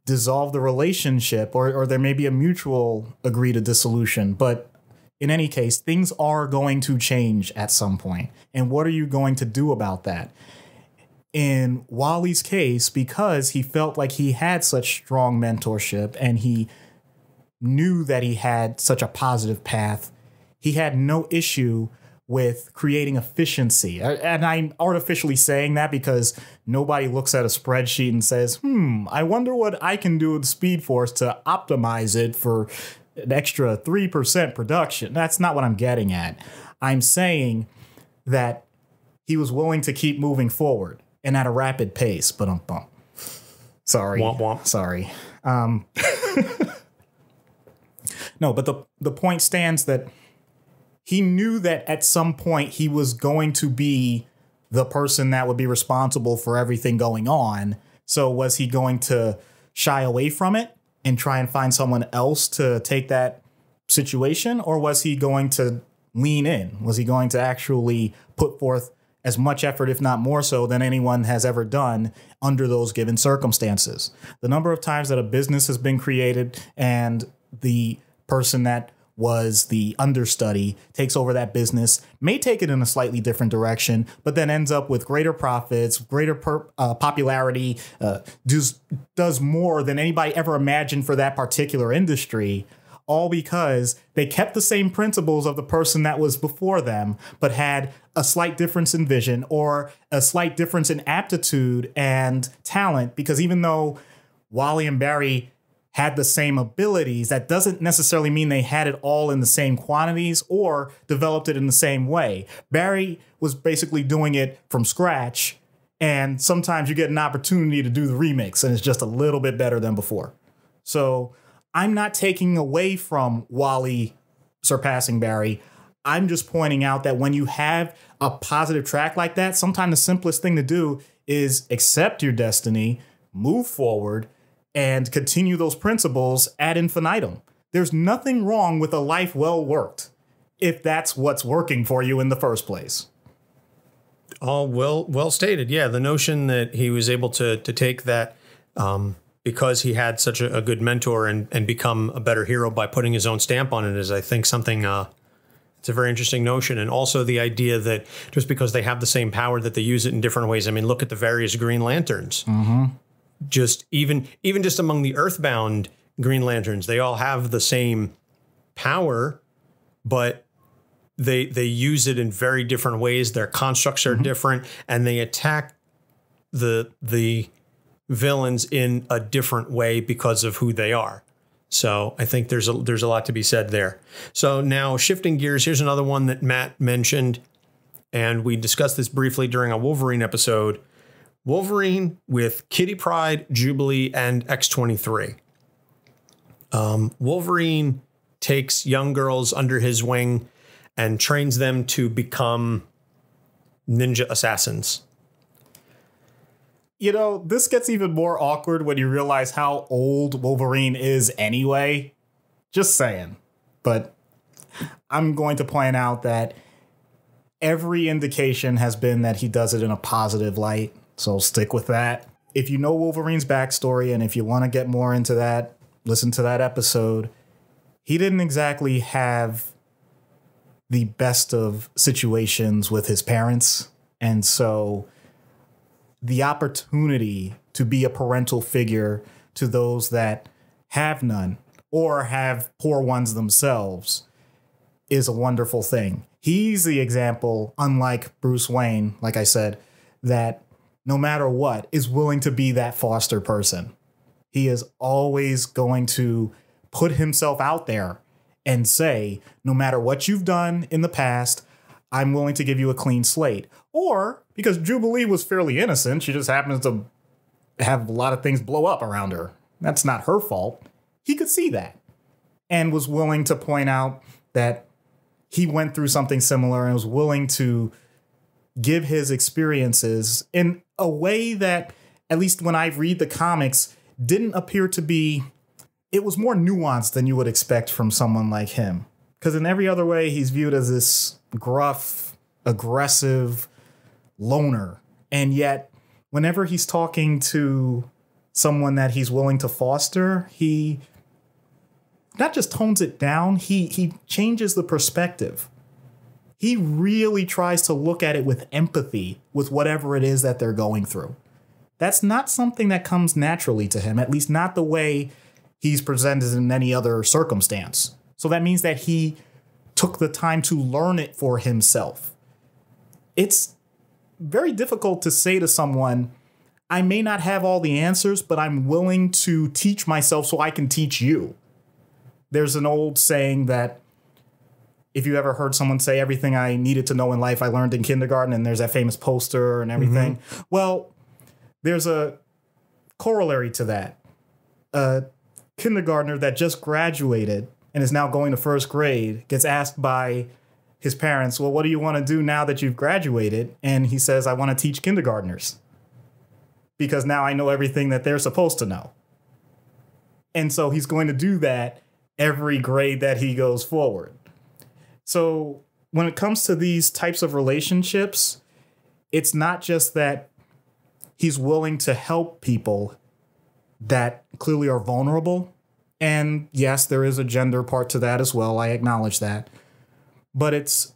dissolve the relationship, or there may be a mutual agree to dissolution. But in any case, things are going to change at some point. And what are you going to do about that? In Wally's case, because he felt like he had such strong mentorship and he knew that he had such a positive path, he had no issue with creating efficiency. And I'm artificially saying that because nobody looks at a spreadsheet and says, I wonder what I can do with Speed Force to optimize it for an extra 3% production. That's not what I'm getting at. I'm saying that he was willing to keep moving forward and at a rapid pace. But sorry. Womp womp. Sorry. No, but the point stands that he knew that at some point he was going to be the person that would be responsible for everything going on. So was he going to shy away from it and try and find someone else to take that situation? Or was he going to lean in? Was he going to actually put forth as much effort, if not more so, than anyone has ever done under those given circumstances? The number of times that a business has been created and the person that was the understudy takes over that business, may take it in a slightly different direction, but then ends up with greater profits, greater popularity, does more than anybody ever imagined for that particular industry, all because they kept the same principles of the person that was before them, but had a slight difference in vision or a slight difference in aptitude and talent. Because even though Wally and Barry had the same abilities, that doesn't necessarily mean they had it all in the same quantities or developed it in the same way. Barry was basically doing it from scratch, and sometimes you get an opportunity to do the remix and it's just a little bit better than before. So I'm not taking away from Wally surpassing Barry. I'm just pointing out that when you have a positive track like that, sometimes the simplest thing to do is accept your destiny, move forward, and continue those principles ad infinitum. There's nothing wrong with a life well worked if that's what's working for you in the first place. All well stated. Yeah, the notion that he was able to take that because he had such a good mentor and become a better hero by putting his own stamp on it is, I think, something it's a very interesting notion. And also the idea that just because they have the same power that they use it in different ways. I mean, look at the various Green Lanterns. Just even just among the Earthbound Green Lanterns, they all have the same power, but they use it in very different ways. Their constructs are different, and they attack the villains in a different way because of who they are. So I think there's a lot to be said there. So now shifting gears, here's another one that Matt mentioned, and we discussed this briefly during a Wolverine episode. Wolverine with Kitty Pryde, Jubilee, and X-23. Wolverine takes young girls under his wing and trains them to become ninja assassins. You know, this gets even more awkward when you realize how old Wolverine is anyway. Just saying. But I'm going to point out that every indication has been that he does it in a positive light. So stick with that. If you know Wolverine's backstory, and if you want to get more into that, listen to that episode. He didn't exactly have the best of situations with his parents. And so the opportunity to be a parental figure to those that have none or have poor ones themselves is a wonderful thing. He's the example, unlike Bruce Wayne, like I said, that no matter what is willing to be that foster person. He is always going to put himself out there and say, no matter what you've done in the past, I'm willing to give you a clean slate. Or because Jubilee was fairly innocent, she just happens to have a lot of things blow up around her. That's not her fault. He could see that and was willing to point out that he went through something similar and was willing to give his experiences in a way that, at least when I read the comics, didn't appear to be, it was more nuanced than you would expect from someone like him. Because in every other way, he's viewed as this gruff, aggressive loner. And yet, whenever he's talking to someone that he's willing to foster, he not just tones it down, he changes the perspective. He really tries to look at it with empathy with whatever it is that they're going through. That's not something that comes naturally to him, at least not the way he's presented in any other circumstance. So that means that he took the time to learn it for himself. It's very difficult to say to someone, I may not have all the answers, but I'm willing to teach myself so I can teach you. There's an old saying that if you ever heard someone say everything I needed to know in life I learned in kindergarten, and there's that famous poster and everything. Mm-hmm. Well, there's a corollary to that. A kindergartner that just graduated and is now going to first grade gets asked by his parents, well, what do you want to do now that you've graduated? And he says, I want to teach kindergartners because now I know everything that they're supposed to know. And so he's going to do that every grade that he goes forward. So when it comes to these types of relationships, it's not just that he's willing to help people that clearly are vulnerable. And yes, there is a gender part to that as well. I acknowledge that. But it's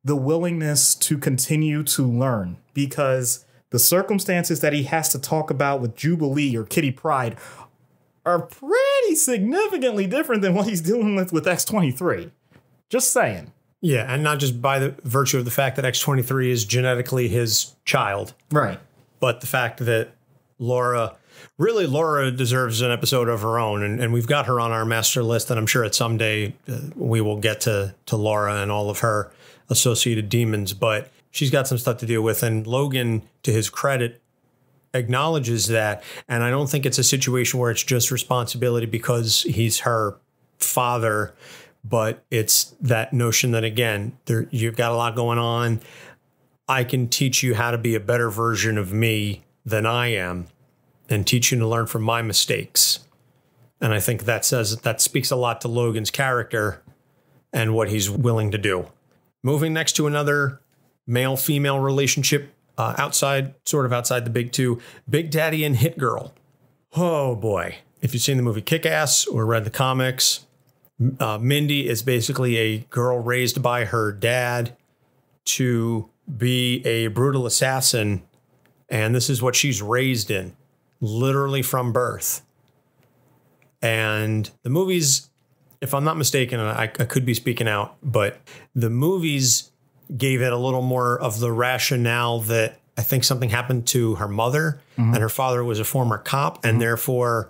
the willingness to continue to learn, because the circumstances that he has to talk about with Jubilee or Kitty Pryde are pretty significantly different than what he's dealing with X-23. Just saying. Yeah, and not just by the virtue of the fact that X-23 is genetically his child. Right. But the fact that Laura deserves an episode of her own. And we've got her on our master list, and I'm sure at some day we will get to Laura and all of her associated demons. But she's got some stuff to deal with. And Logan, to his credit, acknowledges that. And I don't think it's a situation where it's just responsibility because he's her father. But it's that notion that, again, you've got a lot going on. I can teach you how to be a better version of me than I am and teach you to learn from my mistakes. And I think that speaks a lot to Logan's character and what he's willing to do. Moving next to another male-female relationship outside the big two, Big Daddy and Hit Girl. Oh, boy. If you've seen the movie Kick-Ass or read the comics, Mindy is basically a girl raised by her dad to be a brutal assassin. And this is what she's raised in, literally from birth. And the movie's if I'm not mistaken, and I could be speaking out, but the movies gave it a little more of the rationale that I think something happened to her mother, and her father was a former cop, and therefore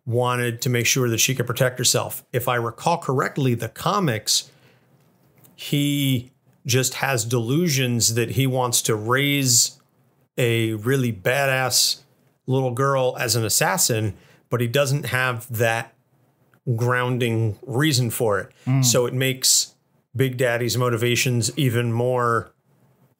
wanted to make sure that she could protect herself. If I recall correctly, the comics, he just has delusions that he wants to raise a really badass little girl as an assassin, but he doesn't have that grounding reason for it. So it makes Big Daddy's motivations even more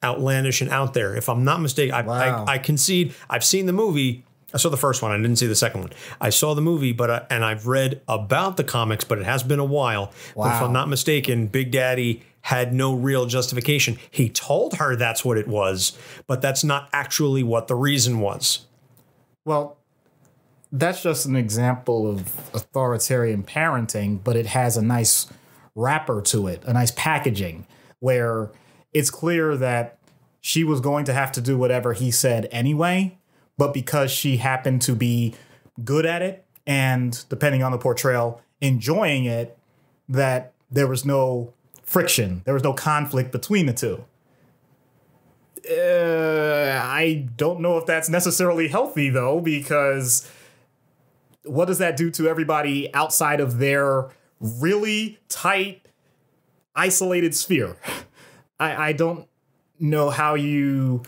outlandish and out there. If I'm not mistaken, I concede. I've seen the movie. I saw the first one. I didn't see the second one. I saw the movie, and I've read about the comics, but it has been a while. Wow. But if I'm not mistaken, Big Daddy had no real justification. He told her that's what it was, but that's not actually what the reason was. Well, that's just an example of authoritarian parenting, but it has a nice wrapper to it, a nice packaging, where it's clear that she was going to have to do whatever he said anyway, but because she happened to be good at it and, depending on the portrayal, enjoying it, that there was no friction. There was no conflict between the two. I don't know if that's necessarily healthy, though, because what does that do to everybody outside of their really tight, isolated sphere? I don't know how you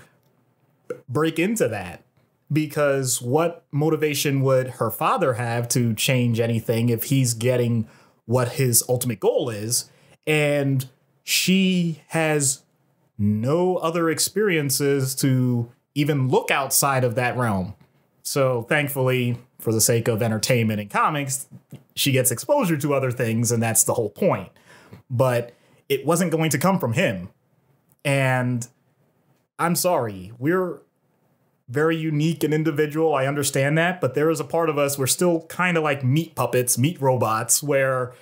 break into that, because what motivation would her father have to change anything if he's getting what his ultimate goal is, and she has no other experiences to even look outside of that realm? So thankfully, for the sake of entertainment and comics, she gets exposure to other things, and that's the whole point. But it wasn't going to come from him. And I'm sorry, we're very unique and individual. I understand that. But there is a part of us, we're still kind of like meat puppets, meat robots, where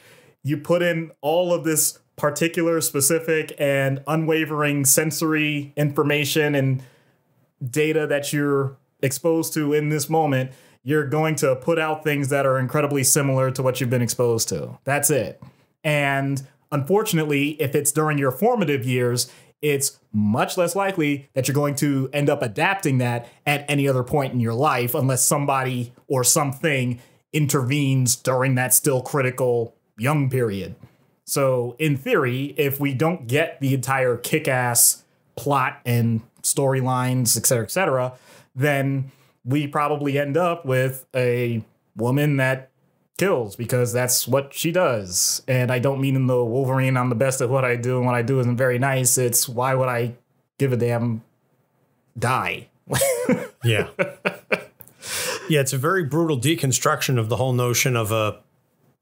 you put in all of this particular, specific, and unwavering sensory information and data that you're exposed to in this moment. You're going to put out things that are incredibly similar to what you've been exposed to. That's it. And unfortunately, if it's during your formative years, it's much less likely that you're going to end up adapting that at any other point in your life, unless somebody or something intervenes during that still critical young period. So in theory, if we don't get the entire kick-ass plot and storylines, et cetera, then we probably end up with a woman that kills because that's what she does. And I don't mean in the Wolverine, I'm the best at what I do, and what I do isn't very nice. It's why would I give a damn die? Yeah. Yeah, it's a very brutal deconstruction of the whole notion of a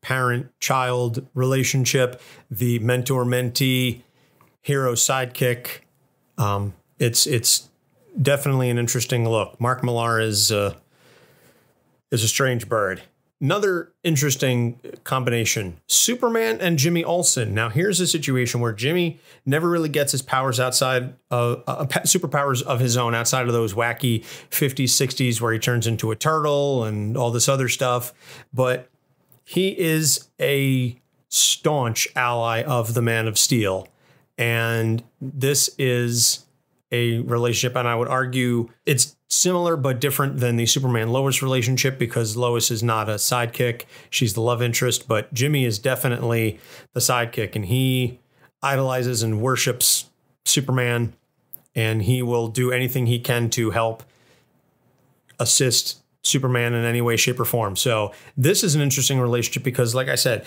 parent-child relationship, the mentor-mentee, hero-sidekick. It's definitely an interesting look. Mark Millar is a strange bird. Another interesting combination, Superman and Jimmy Olsen. Now, here's a situation where Jimmy never really gets his powers outside of superpowers of his own outside of those wacky 50s, 60s where he turns into a turtle and all this other stuff. But he is a staunch ally of the Man of Steel. And this is a relationship, and I would argue it's similar but different than the Superman-Lois relationship, because Lois is not a sidekick. She's the love interest, but Jimmy is definitely the sidekick, and he idolizes and worships Superman, and he will do anything he can to help assist Superman in any way, shape, or form. So this is an interesting relationship because, like I said,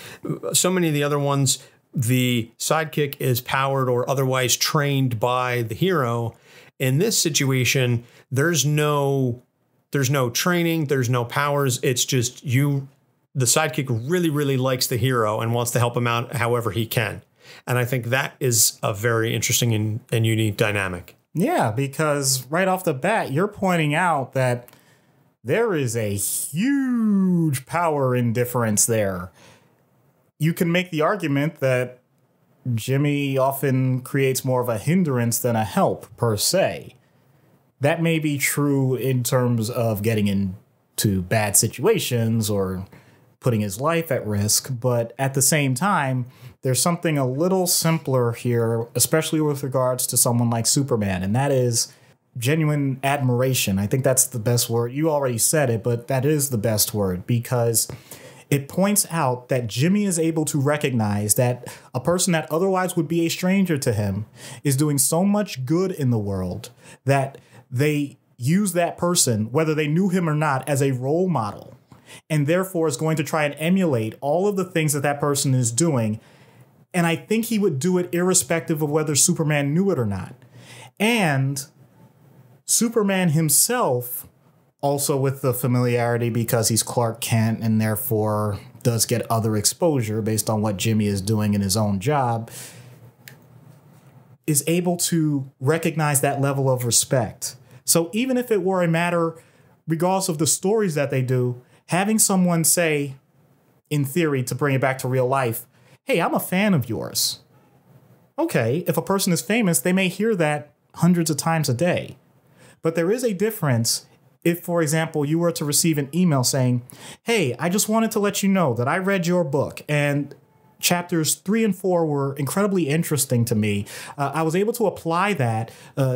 so many of the other ones, the sidekick is powered or otherwise trained by the hero. In this situation, there's no training, there's no powers. It's just the sidekick really, really likes the hero and wants to help him out however he can. And I think that is a very interesting and unique dynamic. Yeah, because right off the bat, you're pointing out that there is a huge power indifference there. You can make the argument that Jimmy often creates more of a hindrance than a help, per se. That may be true in terms of getting into bad situations or putting his life at risk. But at the same time, there's something a little simpler here, especially with regards to someone like Superman, and that is genuine admiration. I think that's the best word. You already said it, but that is the best word, because it points out that Jimmy is able to recognize that a person that otherwise would be a stranger to him is doing so much good in the world that they use that person, whether they knew him or not, as a role model, and therefore is going to try and emulate all of the things that that person is doing. And I think he would do it irrespective of whether Superman knew it or not. And Superman himself, also with the familiarity because he's Clark Kent and therefore does get other exposure based on what Jimmy is doing in his own job, is able to recognize that level of respect. So even if it were a matter, regardless of the stories that they do, having someone say, in theory, to bring it back to real life, hey, I'm a fan of yours. Okay, if a person is famous, they may hear that hundreds of times a day. But there is a difference if, for example, you were to receive an email saying, hey, I just wanted to let you know that I read your book and chapters 3 and 4 were incredibly interesting to me. I was able to apply that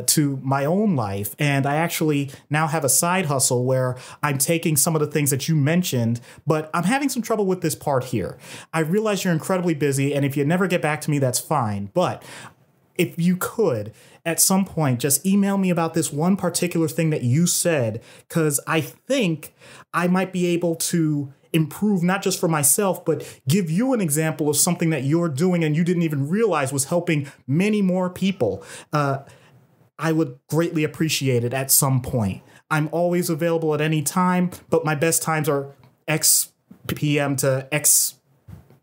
to my own life. And I actually now have a side hustle where I'm taking some of the things that you mentioned, but I'm having some trouble with this part here. I realize you're incredibly busy, and if you never get back to me, that's fine. But if you could, at some point, just email me about this one particular thing that you said, because I think I might be able to improve not just for myself, but give you an example of something that you're doing and you didn't even realize was helping many more people. I would greatly appreciate it at some point. I'm always available at any time, but my best times are X PM to X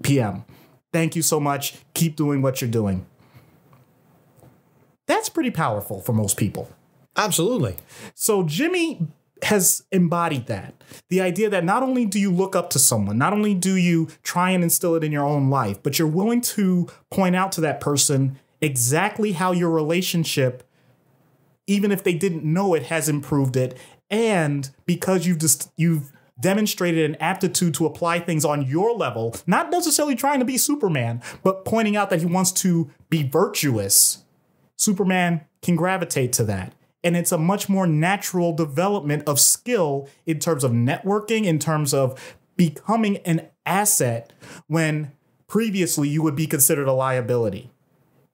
PM. Thank you so much. Keep doing what you're doing. That's pretty powerful for most people. Absolutely. So Jimmy has embodied that. The idea that not only do you look up to someone, not only do you try and instill it in your own life, but you're willing to point out to that person exactly how your relationship, even if they didn't know it, has improved it. And because you've demonstrated an aptitude to apply things on your level, not necessarily trying to be Superman, but pointing out that he wants to be virtuous, Superman can gravitate to that. And it's a much more natural development of skill in terms of networking, in terms of becoming an asset when previously you would be considered a liability.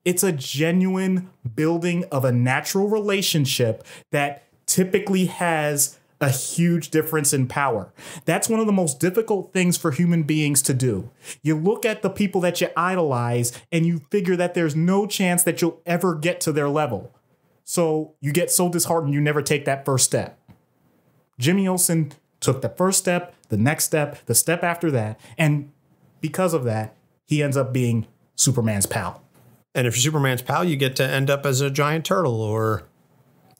It's a genuine building of a natural relationship that typically has a huge difference in power. That's one of the most difficult things for human beings to do. You look at the people that you idolize and you figure that there's no chance that you'll ever get to their level. So you get so disheartened you never take that first step. Jimmy Olsen took the first step, the next step, the step after that. And because of that, he ends up being Superman's pal. And if you're Superman's pal, you get to end up as a giant turtle or...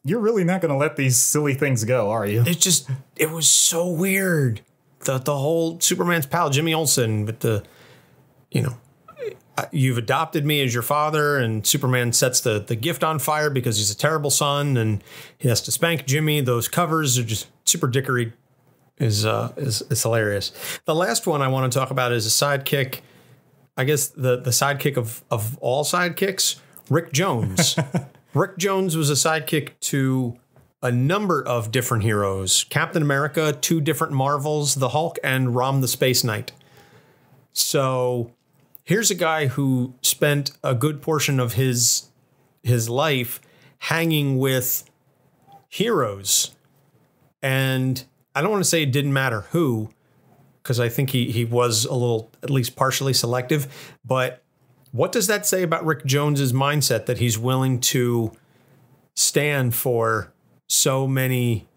You're really not going to let these silly things go, are you? It was so weird. The whole Superman's pal, Jimmy Olsen, with the, you've adopted me as your father, and Superman sets the gift on fire because he's a terrible son and he has to spank Jimmy. Those covers are just super dickery. Is hilarious. The last one I want to talk about is a sidekick. I guess the sidekick of all sidekicks, Rick Jones. Rick Jones was a sidekick to a number of different heroes. Captain America, 2 different Marvels, the Hulk, and Rom the Space Knight. So here's a guy who spent a good portion of his life hanging with heroes. And I don't want to say it didn't matter who, because I think he was a little, at least partially selective. But what does that say about Rick Jones's mindset that he's willing to stand for so many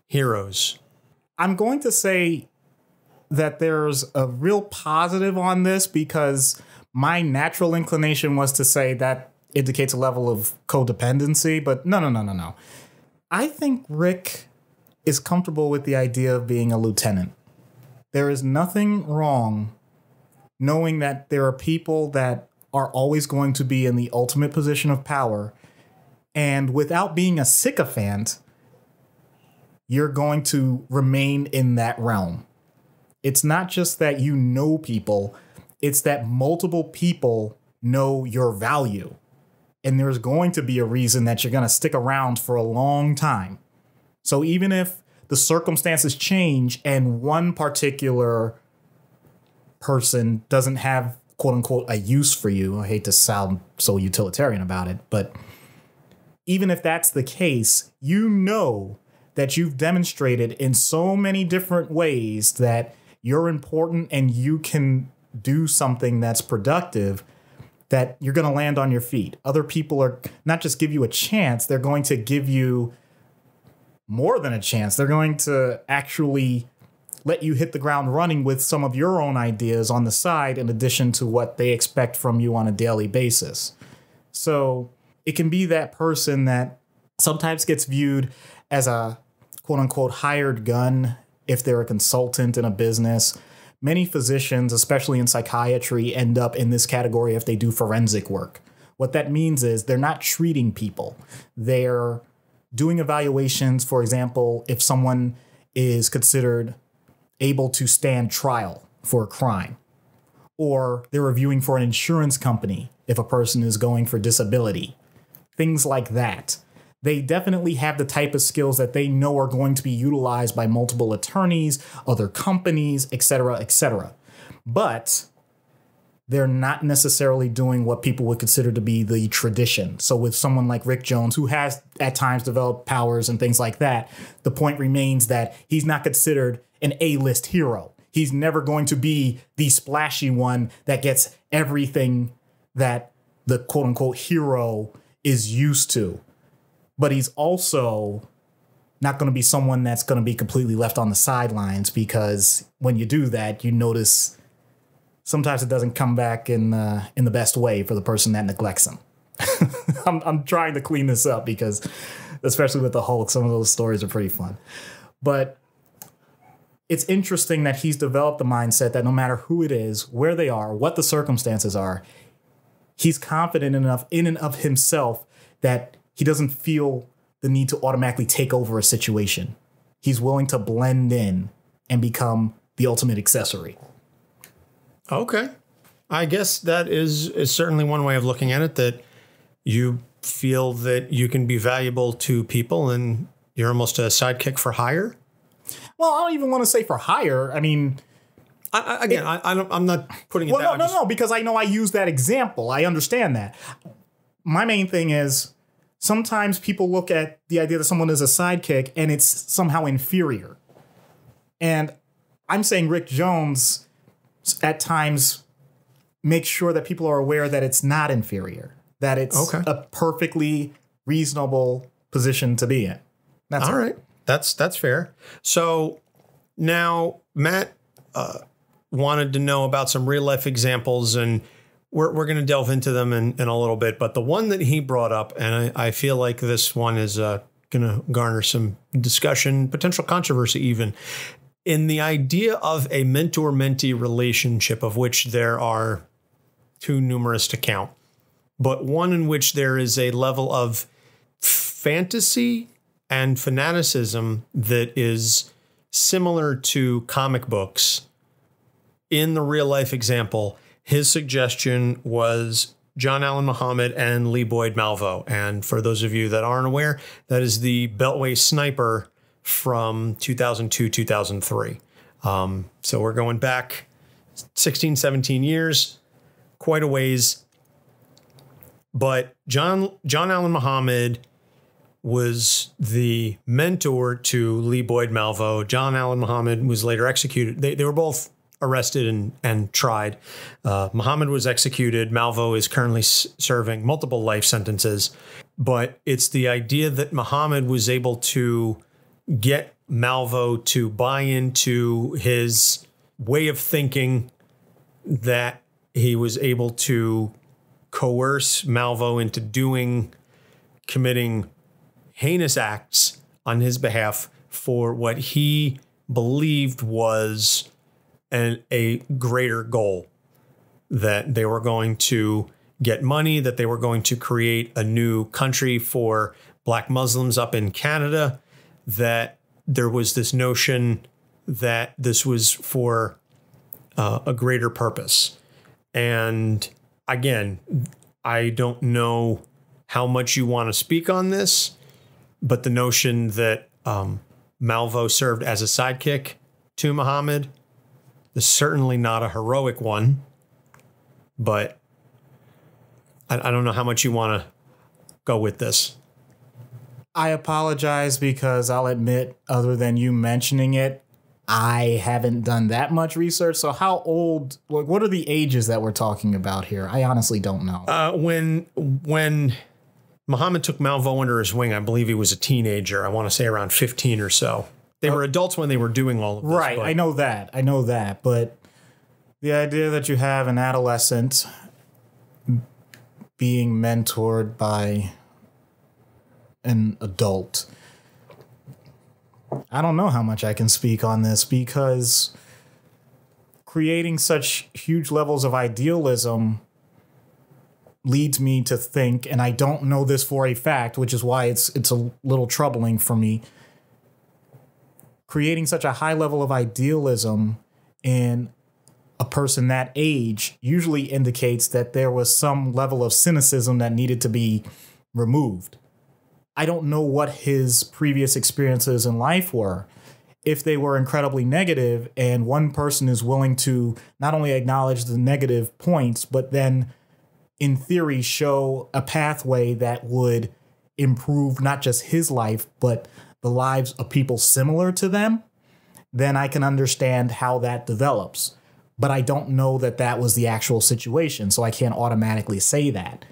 heroes? I'm going to say that there's a real positive on this because my natural inclination was to say that indicates a level of codependency, but no. I think Rick is comfortable with the idea of being a lieutenant. There is nothing wrong knowing that there are people that are always going to be in the ultimate position of power. And without being a sycophant, you're going to remain in that realm. It's not just that you know people, it's that multiple people know your value. And there's going to be a reason that you're going to stick around for a long time. So even if the circumstances change and one particular person doesn't have, quote unquote, a use for you, I hate to sound so utilitarian about it, but even if that's the case, you know that you've demonstrated in so many different ways that you're important and you can do something that's productive, that you're going to land on your feet. Other people are not just give you a chance, they're going to give you more than a chance. They're going to actually let you hit the ground running with some of your own ideas on the side, in addition to what they expect from you on a daily basis. So it can be that person that sometimes gets viewed as a quote unquote hired gun if they're a consultant in a business. Many physicians, especially in psychiatry, end up in this category if they do forensic work. What that means is they're not treating people. They're doing evaluations. For example, if someone is considered able to stand trial for a crime, or they're reviewing for an insurance company if a person is going for disability, things like that. They definitely have the type of skills that they know are going to be utilized by multiple attorneys, other companies, etc., etc. But they're not necessarily doing what people would consider to be the tradition. So with someone like Rick Jones, who has at times developed powers and things like that, the point remains that he's not considered an A-list hero. He's never going to be the splashy one that gets everything that the quote-unquote hero is used to. But he's also not going to be someone that's going to be completely left on the sidelines, because when you do that, you notice sometimes it doesn't come back in the best way for the person that neglects him. I'm trying to clean this up because, especially with the Hulk, some of those stories are pretty fun. But it's interesting that he's developed the mindset that no matter who it is, where they are, what the circumstances are, he's confident enough in and of himself that he doesn't feel the need to automatically take over a situation. He's willing to blend in and become the ultimate accessory. Okay. I guess that is certainly one way of looking at it, that you feel that you can be valuable to people and you're almost a sidekick for hire. Well, I don't even want to say for hire. I mean, I'm not putting it down. No, because I know I use that example. I understand that. My main thing is, sometimes people look at the idea that someone is a sidekick and it's somehow inferior. And I'm saying Rick Jones at times makes sure that people are aware that it's not inferior, that it's a perfectly reasonable position to be in. That's all right. That's fair. So now Matt wanted to know about some real life examples, and we're going to delve into them in a little bit. But the one that he brought up, and I feel like this one is going to garner some discussion, potential controversy even, in the idea of a mentor-mentee relationship, of which there are too numerous to count, but one in which there is a level of fantasy and fanaticism that is similar to comic books. In the real life example, his suggestion was John Allen Muhammad and Lee Boyd Malvo. And for those of you that aren't aware, that is the Beltway sniper from 2002, 2003. So we're going back 16, 17 years, quite a ways. But John Allen Muhammad was the mentor to Lee Boyd Malvo. John Allen Muhammad was later executed. They were both arrested and tried. Muhammad was executed. Malvo is currently serving multiple life sentences. But it's the idea that Muhammad was able to get Malvo to buy into his way of thinking, that he was able to coerce Malvo into committing heinous acts on his behalf for what he believed was a greater goal, that they were going to get money, that they were going to create a new country for Black Muslims up in Canada, that there was this notion that this was for a greater purpose. And again, I don't know how much you want to speak on this, but the notion that Malvo served as a sidekick to Muhammad is certainly not a heroic one, but I don't know how much you want to go with this. I apologize because I'll admit, other than you mentioning it, I haven't done that much research. So how old, like, what are the ages that we're talking about here? I honestly don't know. When Muhammad took Malvo under his wing, I believe he was a teenager. I want to say around 15 or so. They were adults when they were doing all of this. Right. I know that. But the idea that you have an adolescent being mentored by an adult, I don't know how much I can speak on this, because creating such huge levels of idealism leads me to think, and I don't know this for a fact, which is why it's a little troubling for me, creating such a high level of idealism in a person that age usually indicates that there was some level of cynicism that needed to be removed. I don't know what his previous experiences in life were. If they were incredibly negative, and one person is willing to not only acknowledge the negative points, but then in theory show a pathway that would improve not just his life, but the lives of people similar to them, then I can understand how that develops. But I don't know that that was the actual situation, so I can't automatically say that.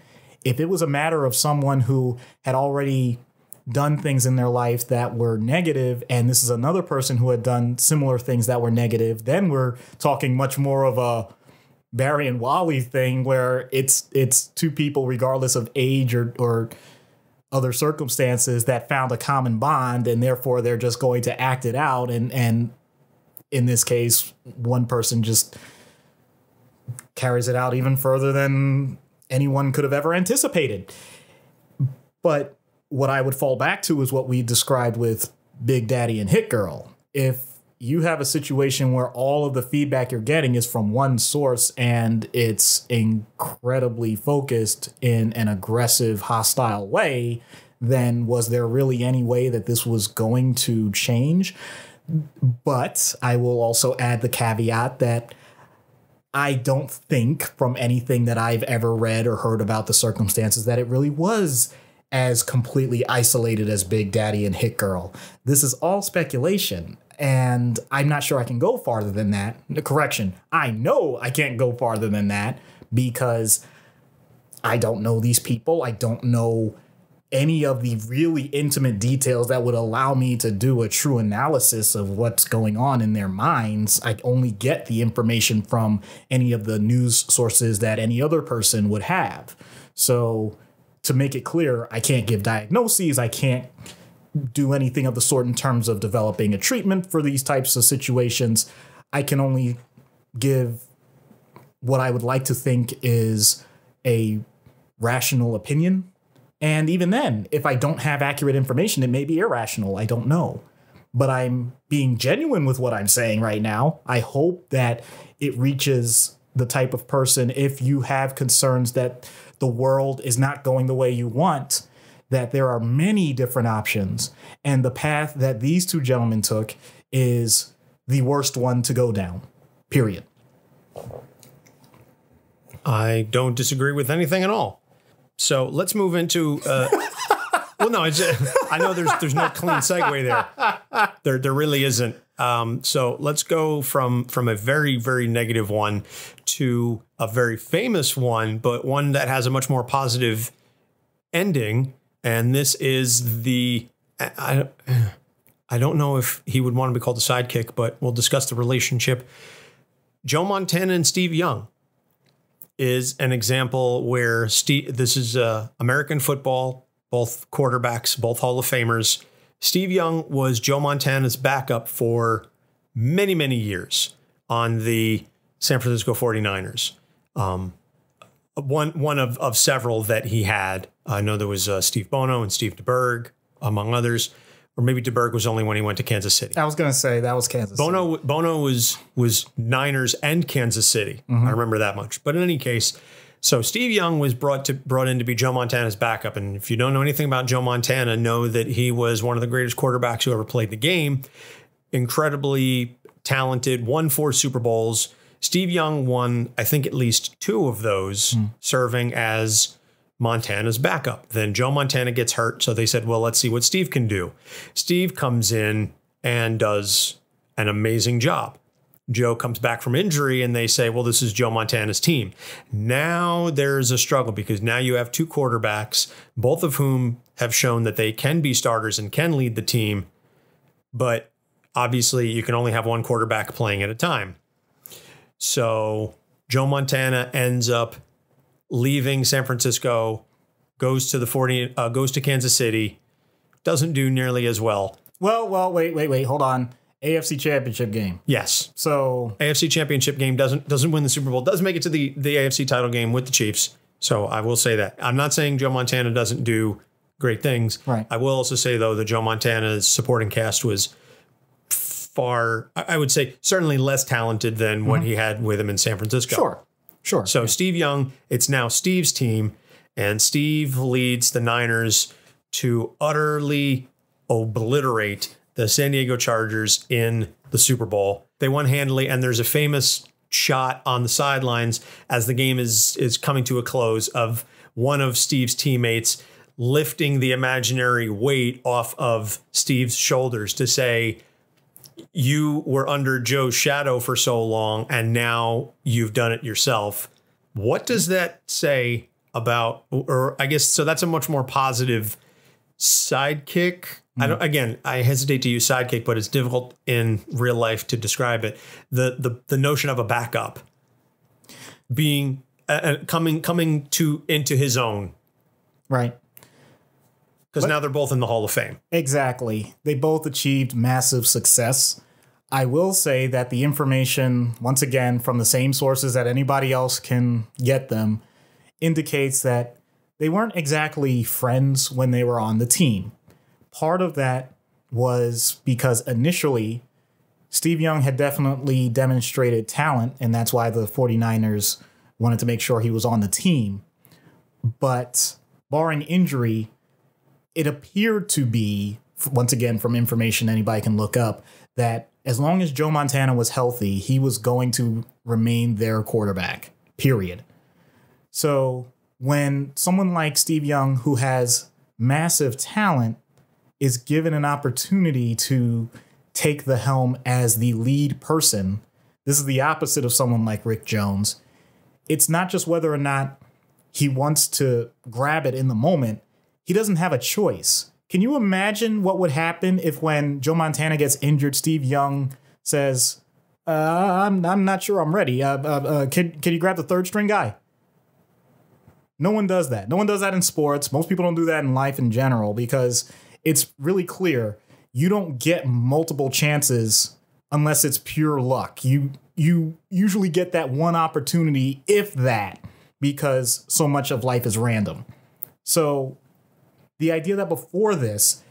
If it was a matter of someone who had already done things in their life that were negative, and this is another person who had done similar things that were negative, then we're talking much more of a Barry and Wally thing, where it's two people, regardless of age or other circumstances, that found a common bond, and therefore they're just going to act it out. And in this case, one person just carries it out even further than anyone could have ever anticipated. But what I would fall back to is what we described with Big Daddy and Hit Girl. If you have a situation where all of the feedback you're getting is from one source and it's incredibly focused in an aggressive, hostile way, then was there really any way that this was going to change? But I will also add the caveat that I don't think, from anything that I've ever read or heard about the circumstances, that it really was as completely isolated as Big Daddy and Hit Girl. This is all speculation, and I'm not sure I can go farther than that. Correction, I know I can't go farther than that, because I don't know these people. I don't know any of the really intimate details that would allow me to do a true analysis of what's going on in their minds. I only get the information from any of the news sources that any other person would have. So to make it clear, I can't give diagnoses. I can't do anything of the sort in terms of developing a treatment for these types of situations. I can only give what I would like to think is a rational opinion. And even then, if I don't have accurate information, it may be irrational. I don't know. But I'm being genuine with what I'm saying right now. I hope that it reaches the type of person, if you have concerns that the world is not going the way you want, that there are many different options. And the path that these two gentlemen took is the worst one to go down, period. I don't disagree with anything at all. So let's move into. Well, no, I know there's no clean segue there. There really isn't. So let's go from a very, very negative one to a very famous one, but one that has a much more positive ending. And this is the. I don't know if he would want to be called a sidekick, but we'll discuss the relationship. Joe Montana and Steve Young is an example where this is American football, both quarterbacks, both Hall of Famers. Steve Young was Joe Montana's backup for many, many years on the San Francisco 49ers. One of several that he had. I know there was Steve Bono and Steve DeBerg, among others. or maybe DeBerg was only when he went to Kansas City. I was going to say that was Kansas City. Bono was Niners and Kansas City. I remember that much. But in any case, so Steve Young was brought in to be Joe Montana's backup. And if you don't know anything about Joe Montana, know that he was one of the greatest quarterbacks who ever played the game. Incredibly talented, won 4 Super Bowls. Steve Young won, I think, at least 2 of those, serving as Montana's backup. Then Joe Montana gets hurt, so they said, well, let's see what Steve can do. Steve comes in and does an amazing job. Joe comes back from injury, and they say, well, this is Joe Montana's team. Now there's a struggle because now you have 2 quarterbacks, both of whom have shown that they can be starters and can lead the team, but obviously you can only have one quarterback playing at a time. So Joe Montana ends up leaving San Francisco, goes to Kansas City, doesn't do nearly as well. Well, wait, hold on. AFC Championship game. Yes. So AFC Championship game doesn't win the Super Bowl, does make it to the AFC title game with the Chiefs. So I will say that. I'm not saying Joe Montana doesn't do great things. Right. I will also say, though, that Joe Montana's supporting cast was far, I would say, certainly less talented than what he had with him in San Francisco. Sure. So Steve Young, it's now Steve's team, and Steve leads the Niners to utterly obliterate the San Diego Chargers in the Super Bowl. They won handily, and there's a famous shot on the sidelines as the game is coming to a close of one of Steve's teammates lifting the imaginary weight off of Steve's shoulders to say, you were under Joe's shadow for so long, and now you've done it yourself. What does that say about, or I guess, so that's a much more positive sidekick. I hesitate to use sidekick, but it's difficult in real life to describe it. The notion of a backup being coming into his own. Right. Because now they're both in the Hall of Fame. Exactly. They both achieved massive success. I will say that the information, once again, from the same sources that anybody else can get them, indicates that they weren't exactly friends when they were on the team. Part of that was because initially, Steve Young had definitely demonstrated talent, and that's why the 49ers wanted to make sure he was on the team. But barring injury, it appeared to be, once again, from information anybody can look up, that as long as Joe Montana was healthy, he was going to remain their quarterback, period. So when someone like Steve Young, who has massive talent, is given an opportunity to take the helm as the lead person, this is the opposite of someone like Rick Jones. It's not just whether or not he wants to grab it in the moment. He doesn't have a choice. Can you imagine what would happen if when Joe Montana gets injured, Steve Young says, I'm not sure I'm ready. Can you grab the third string guy? No one does that. No one does that in sports. Most people don't do that in life in general because it's really clear. You don't get multiple chances unless it's pure luck. You usually get that one opportunity, if that, because so much of life is random. So the idea that before this,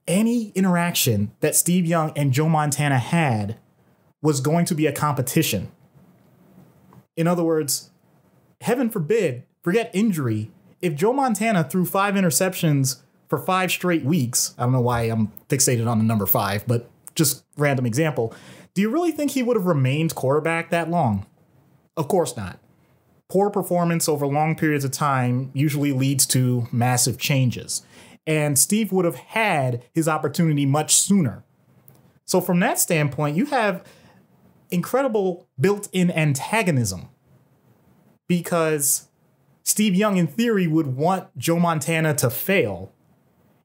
any interaction that Steve Young and Joe Montana had was going to be a competition. In other words, heaven forbid, forget injury. If Joe Montana threw 5 interceptions for 5 straight weeks, I don't know why I'm fixated on the number 5, but just random example. Do you really think he would have remained quarterback that long? Of course not. Poor performance over long periods of time usually leads to massive changes. And Steve would have had his opportunity much sooner. So from that standpoint, you have incredible built-in antagonism because Steve Young, in theory, would want Joe Montana to fail.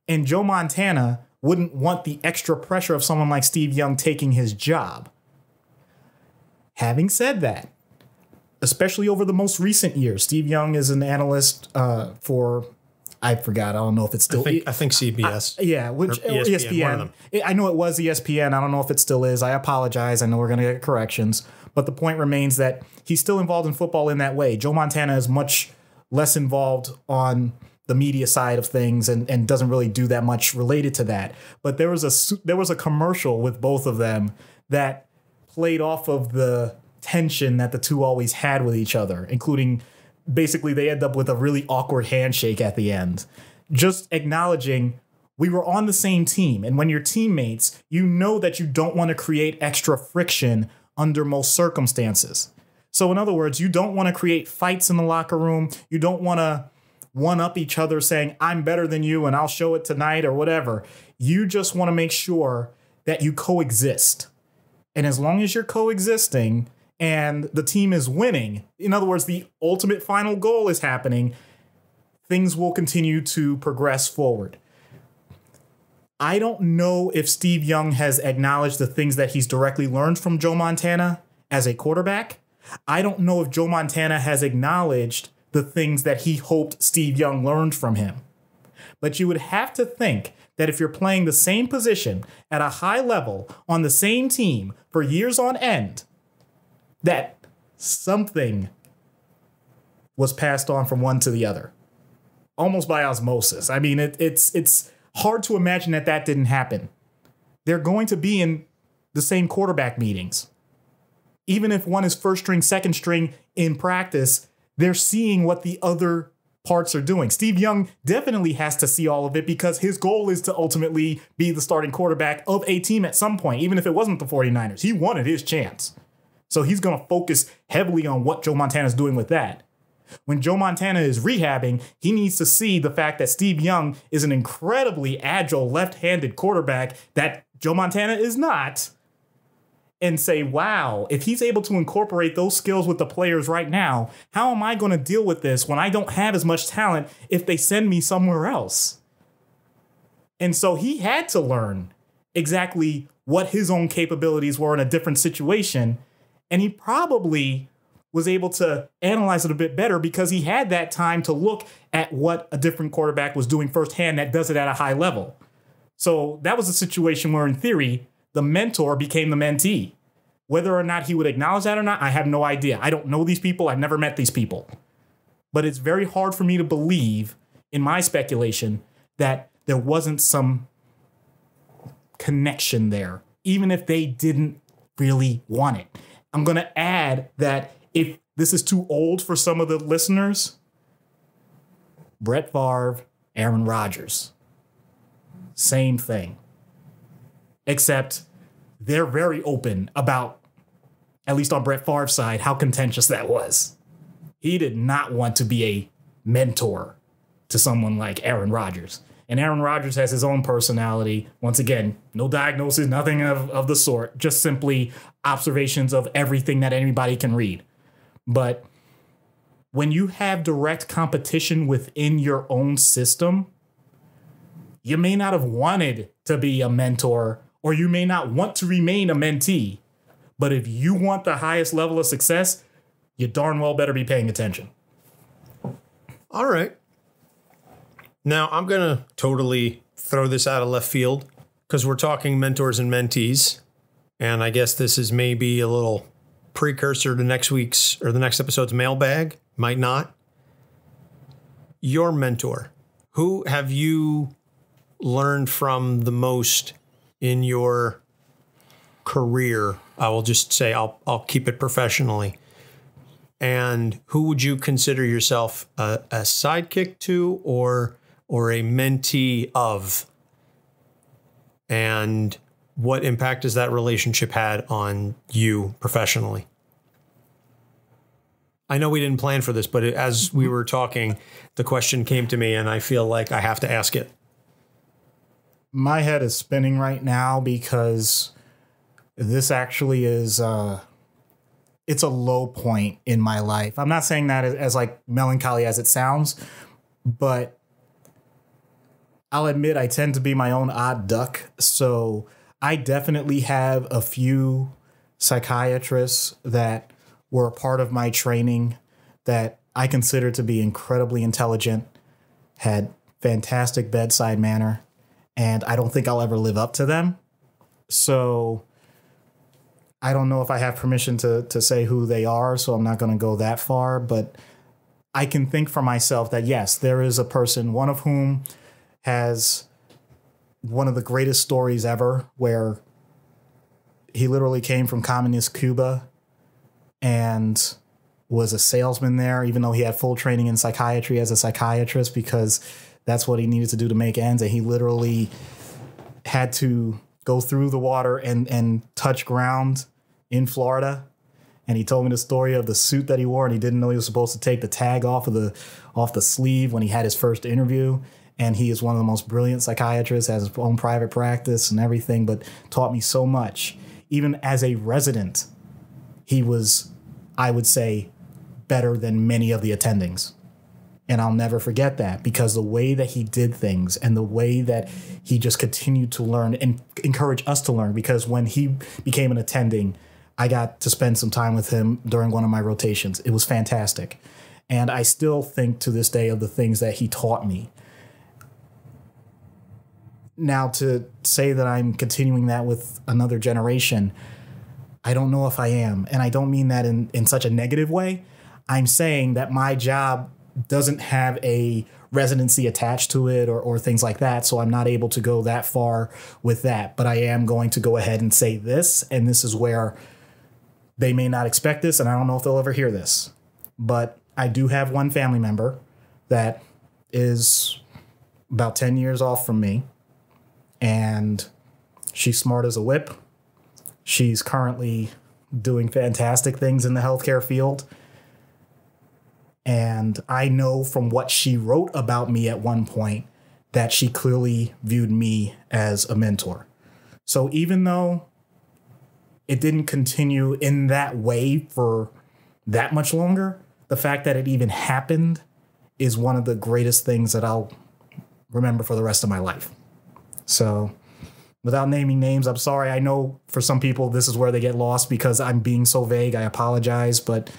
And Joe Montana wouldn't want the extra pressure of someone like Steve Young taking his job. Having said that, especially over the most recent years, Steve Young is an analyst for, I forgot, I don't know if it's still... I think CBS. ESPN. One of them. I know it was ESPN. I don't know if it still is. I apologize. I know we're going to get corrections. But the point remains that he's still involved in football in that way. Joe Montana is much less involved on the media side of things and doesn't really do that much related to that. But there was a commercial with both of them that played off of the tension that the two always had with each other, including basically they end up with a really awkward handshake at the end. Just acknowledging we were on the same team. And when you're teammates, you know that you don't want to create extra friction under most circumstances. So in other words, you don't want to create fights in the locker room. You don't want to one up each other saying, I'm better than you and I'll show it tonight or whatever. You just want to make sure that you coexist. And as long as you're coexisting and the team is winning, in other words, the ultimate final goal is happening, things will continue to progress forward. I don't know if Steve Young has acknowledged the things that he's directly learned from Joe Montana as a quarterback. I don't know if Joe Montana has acknowledged the things that he hoped Steve Young learned from him. But you would have to think that if you're playing the same position at a high level on the same team for years on end, that something was passed on from one to the other, almost by osmosis. I mean, it's hard to imagine that didn't happen. They're going to be in the same quarterback meetings. Even if one is first string, second string in practice, they're seeing what the other parts are doing. Steve Young definitely has to see all of it because his goal is to ultimately be the starting quarterback of a team at some point, even if it wasn't the 49ers. He wanted his chance. So he's going to focus heavily on what Joe Montana is doing with that. When Joe Montana is rehabbing, he needs to see the fact that Steve Young is an incredibly agile left-handed quarterback that Joe Montana is not, and say, wow, if he's able to incorporate those skills with the players right now, how am I going to deal with this when I don't have as much talent if they send me somewhere else? And so he had to learn exactly what his own capabilities were in a different situation. And he probably was able to analyze it a bit better because he had that time to look at what a different quarterback was doing firsthand that does it at a high level. So that was a situation where, in theory, the mentor became the mentee. Whether or not he would acknowledge that or not, I have no idea. I don't know these people. I've never met these people. But it's very hard for me to believe, in my speculation, that there wasn't some connection there, even if they didn't really want it. I'm going to add that if this is too old for some of the listeners, Brett Favre, Aaron Rodgers, same thing. Except they're very open about, at least on Brett Favre's side, how contentious that was. He did not want to be a mentor to someone like Aaron Rodgers. And Aaron Rodgers has his own personality. Once again, no diagnosis, nothing of the sort, just simply observations of everything that anybody can read. But when you have direct competition within your own system, you may not have wanted to be a mentor, or you may not want to remain a mentee. But if you want the highest level of success, you darn well better be paying attention. All right. Now, I'm going to totally throw this out of left field because we're talking mentors and mentees. And I guess this is maybe a little precursor to next week's or the next episode's mailbag. Might not. Your mentor. Who have you learned from the most in your career? I will just say I'll keep it professionally. And who would you consider yourself a sidekick to or a mentee of? And what impact has that relationship had on you professionally? I know we didn't plan for this, but as we were talking, the question came to me and I feel like I have to ask it. My head is spinning right now because this actually is, it's a low point in my life. I'm not saying that as like melancholy as it sounds, but I'll admit I tend to be my own odd duck. So I definitely have a few psychiatrists that were a part of my training that I consider to be incredibly intelligent, had fantastic bedside manner, and I don't think I'll ever live up to them. So I don't know if I have permission to say who they are, so I'm not going to go that far. But I can think for myself that, yes, there is a person, one of whom has one of the greatest stories ever, where he literally came from communist Cuba and was a salesman there, even though he had full training in psychiatry as a psychiatrist, because that's what he needed to do to make ends. And he literally had to go through the water and touch ground in Florida. And he told me the story of the suit that he wore, and he didn't know he was supposed to take the tag off the sleeve when he had his first interview. And he is one of the most brilliant psychiatrists, has his own private practice and everything, but taught me so much. Even as a resident, he was, I would say, better than many of the attendings. And I'll never forget that, because the way that he did things and the way that he just continued to learn and encourage us to learn, because when he became an attending, I got to spend some time with him during one of my rotations. It was fantastic. And I still think to this day of the things that he taught me. Now, to say that I'm continuing that with another generation, I don't know if I am. And I don't mean that in such a negative way. I'm saying that my job doesn't have a residency attached to it or things like that. So I'm not able to go that far with that. But I am going to go ahead and say this. And this is where they may not expect this. And I don't know if they'll ever hear this. But I do have one family member that is about 10 years off from me. And she's smart as a whip. She's currently doing fantastic things in the healthcare field. And I know from what she wrote about me at one point that she clearly viewed me as a mentor. So even though it didn't continue in that way for that much longer, the fact that it even happened is one of the greatest things that I'll remember for the rest of my life. So without naming names, I'm sorry. I know for some people this is where they get lost because I'm being so vague. I apologize. But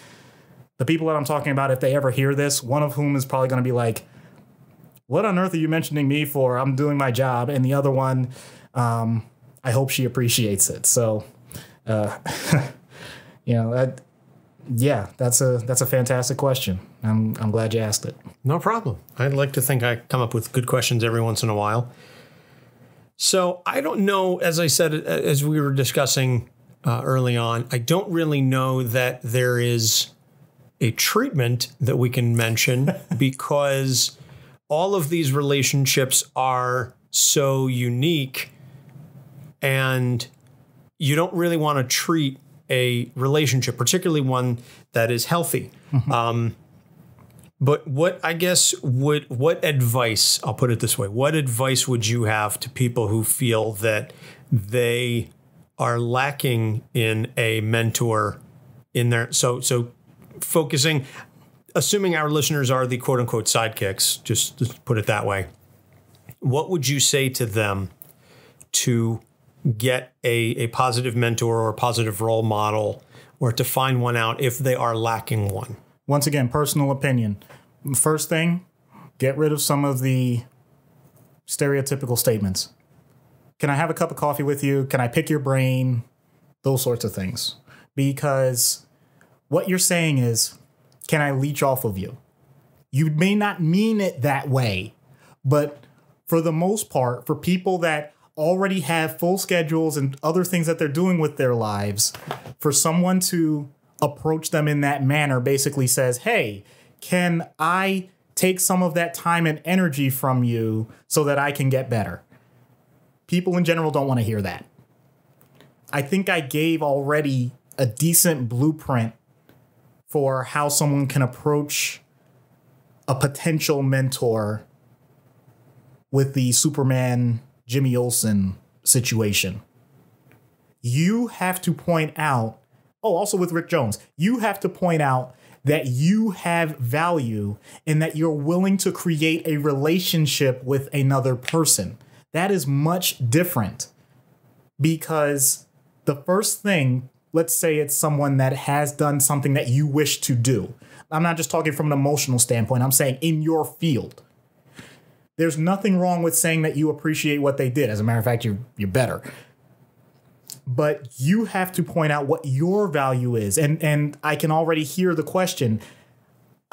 the people that I'm talking about, if they ever hear this, one of whom is probably going to be like, what on earth are you mentioning me for? I'm doing my job. And the other one, I hope she appreciates it. So, yeah, that's a fantastic question. I'm glad you asked it. No problem. I'd like to think I come up with good questions every once in a while. So I don't know, as I said, as we were discussing early on, I don't really know that there is a treatment that we can mention because all of these relationships are so unique and you don't really want to treat a relationship, particularly one that is healthy. Mm-hmm. But what advice, I'll put it this way, what advice would you have to people who feel that they are lacking in a mentor in their, so focusing, assuming our listeners are the quote unquote sidekicks, just to put it that way, what would you say to them to get a positive mentor or a positive role model or to find one out if they are lacking one? Once again, personal opinion. First thing, get rid of some of the stereotypical statements. Can I have a cup of coffee with you? Can I pick your brain? Those sorts of things. Because what you're saying is, can I leech off of you? You may not mean it that way, but for the most part, for people that already have full schedules and other things that they're doing with their lives, for someone to approach them in that manner basically says, hey, can I take some of that time and energy from you so that I can get better? People in general don't want to hear that. I think I gave already a decent blueprint for how someone can approach a potential mentor with the Superman Jimmy Olsen situation. You have to point out, also with Rick Jones, you have to point out that you have value and that you're willing to create a relationship with another person. That is much different because the first thing, let's say it's someone that has done something that you wish to do. I'm not just talking from an emotional standpoint. I'm saying in your field. There's nothing wrong with saying that you appreciate what they did. As a matter of fact, you're better. But you have to point out what your value is. And I can already hear the question.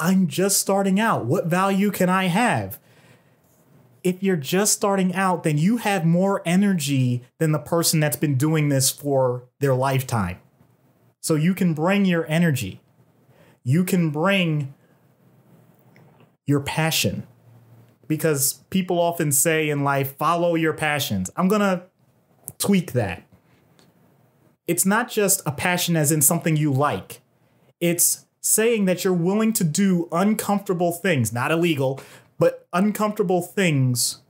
I'm just starting out. What value can I have? If you're just starting out, then you have more energy than the person that's been doing this for their lifetime. So you can bring your energy. You can bring your passion. Because people often say in life, follow your passions. I'm going to tweak that. It's not just a passion as in something you like. It's saying that you're willing to do uncomfortable things, not illegal, but uncomfortable things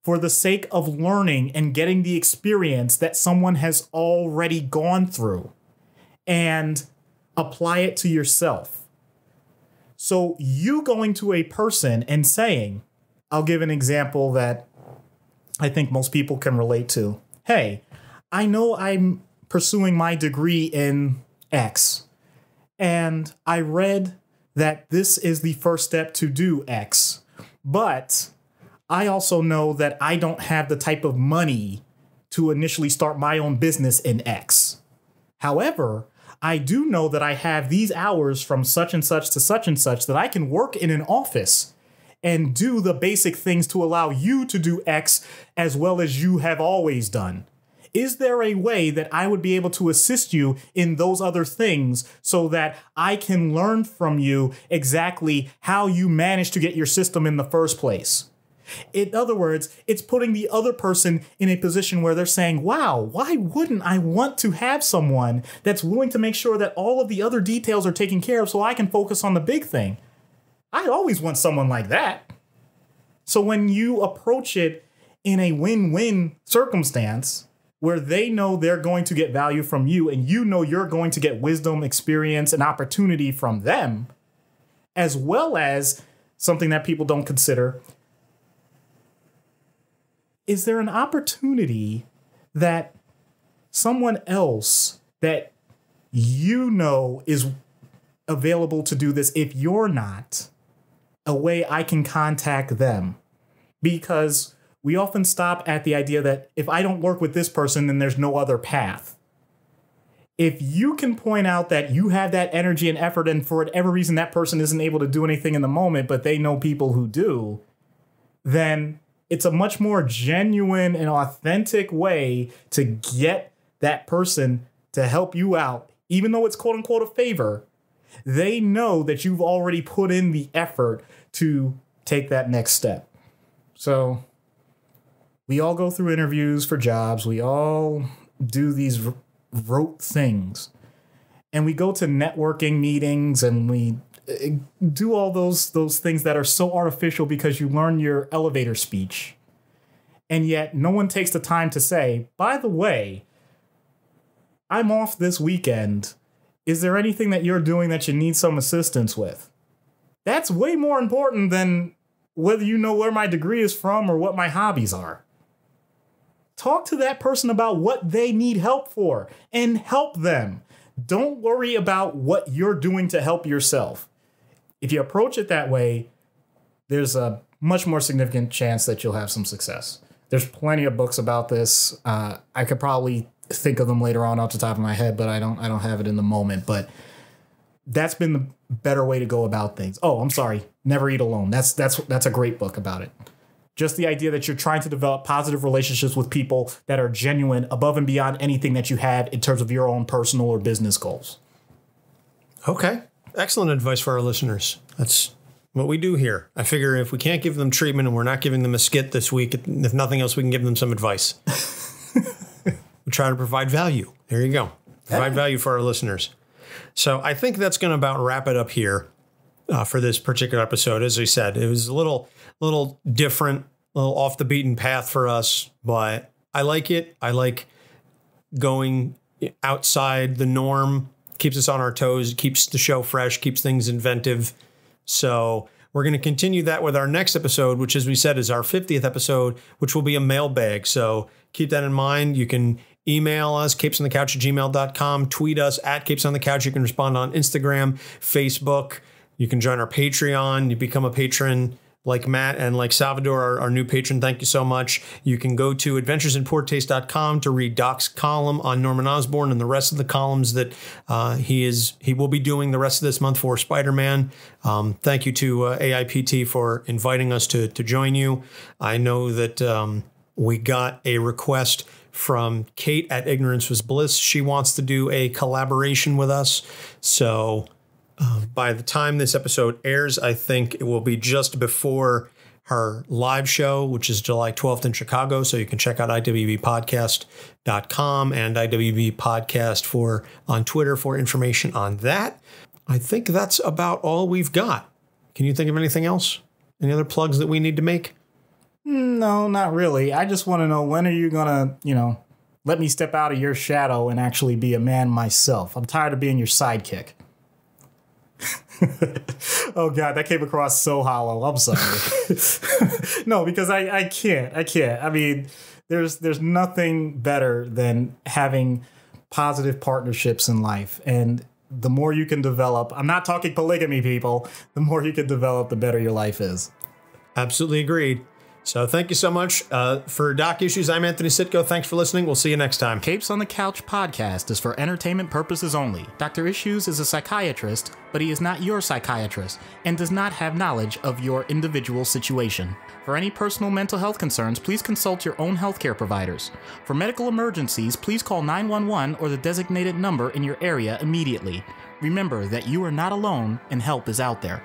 for the sake of learning and getting the experience that someone has already gone through and apply it to yourself. So you going to a person and saying, I'll give an example that I think most people can relate to. Hey, I know I'm pursuing my degree in X, and I read that this is the first step to do X. But I also know that I don't have the type of money to initially start my own business in X. However, I do know that I have these hours from such and such to such and such that I can work in an office and do the basic things to allow you to do X as well as you have always done. Is there a way that I would be able to assist you in those other things so that I can learn from you exactly how you managed to get your system in the first place? In other words, it's putting the other person in a position where they're saying, wow, why wouldn't I want to have someone that's willing to make sure that all of the other details are taken care of so I can focus on the big thing? I always want someone like that. So when you approach it in a win-win circumstance, where they know they're going to get value from you and you know you're going to get wisdom, experience, and opportunity from them, as well as something that people don't consider, is there an opportunity that someone else that you know is available to do this if you're not, a way I can contact them? Because we often stop at the idea that if I don't work with this person, then there's no other path. If you can point out that you have that energy and effort, and for whatever reason that person isn't able to do anything in the moment, but they know people who do, then it's a much more genuine and authentic way to get that person to help you out. Even though it's quote unquote a favor, they know that you've already put in the effort to take that next step. So we all go through interviews for jobs. We all do these rote things. And we go to networking meetings and we do all those things that are so artificial because you learn your elevator speech. And yet no one takes the time to say, by the way, I'm off this weekend. Is there anything that you're doing that you need some assistance with? That's way more important than whether you know where my degree is from or what my hobbies are. Talk to that person about what they need help for and help them. Don't worry about what you're doing to help yourself. If you approach it that way, there's a much more significant chance that you'll have some success. There's plenty of books about this. I could probably think of them later on off the top of my head, but I don't have it in the moment. But that's been the better way to go about things. Oh, I'm sorry. Never Eat Alone. That's a great book about it. Just the idea that you're trying to develop positive relationships with people that are genuine above and beyond anything that you have in terms of your own personal or business goals. Okay. Excellent advice for our listeners. That's what we do here. I figure if we can't give them treatment and we're not giving them a skit this week, if nothing else, we can give them some advice. We try to provide value. There you go. Provide value for our listeners. So I think that's going to about wrap it up here for this particular episode. As I said, it was a little different, a little off the beaten path for us, but I like it. I like going outside the norm, keeps us on our toes, keeps the show fresh, keeps things inventive. So we're going to continue that with our next episode, which, as we said, is our 50th episode, which will be a mailbag. So keep that in mind. You can email us, capesonthecouch@gmail.com, tweet us at capesonthecouch. You can respond on Instagram, Facebook. You can join our Patreon. You become a patron, like Matt and like Salvador, our new patron, thank you so much. You can go to adventuresinpoortaste.com to read Doc's column on Norman Osborn and the rest of the columns that he will be doing the rest of this month for Spider-Man. Thank you to AIPT for inviting us to join you. I know that we got a request from Kate at Ignorance Was Bliss. She wants to do a collaboration with us. So by the time this episode airs, I think it will be just before her live show, which is July 12th in Chicago. So you can check out iwbpodcast.com and iwbpodcast on Twitter for information on that. I think that's about all we've got. Can you think of anything else? Any other plugs that we need to make? No, not really. I just want to know, when are you going to, let me step out of your shadow and actually be a man myself? I'm tired of being your sidekick. Oh God, that came across so hollow. I'm sorry. No, because I can't. I mean, there's nothing better than having positive partnerships in life. And the more you can develop, I'm not talking polygamy, people, the more you can develop, the better your life is. Absolutely agreed. So thank you so much. For Doc Issues, I'm Anthony Sitko. Thanks for listening. We'll see you next time. Capes on the Couch podcast is for entertainment purposes only. Dr. Issues is a psychiatrist, but he is not your psychiatrist and does not have knowledge of your individual situation. For any personal mental health concerns, please consult your own healthcare providers. For medical emergencies, please call 911 or the designated number in your area immediately. Remember that you are not alone and help is out there.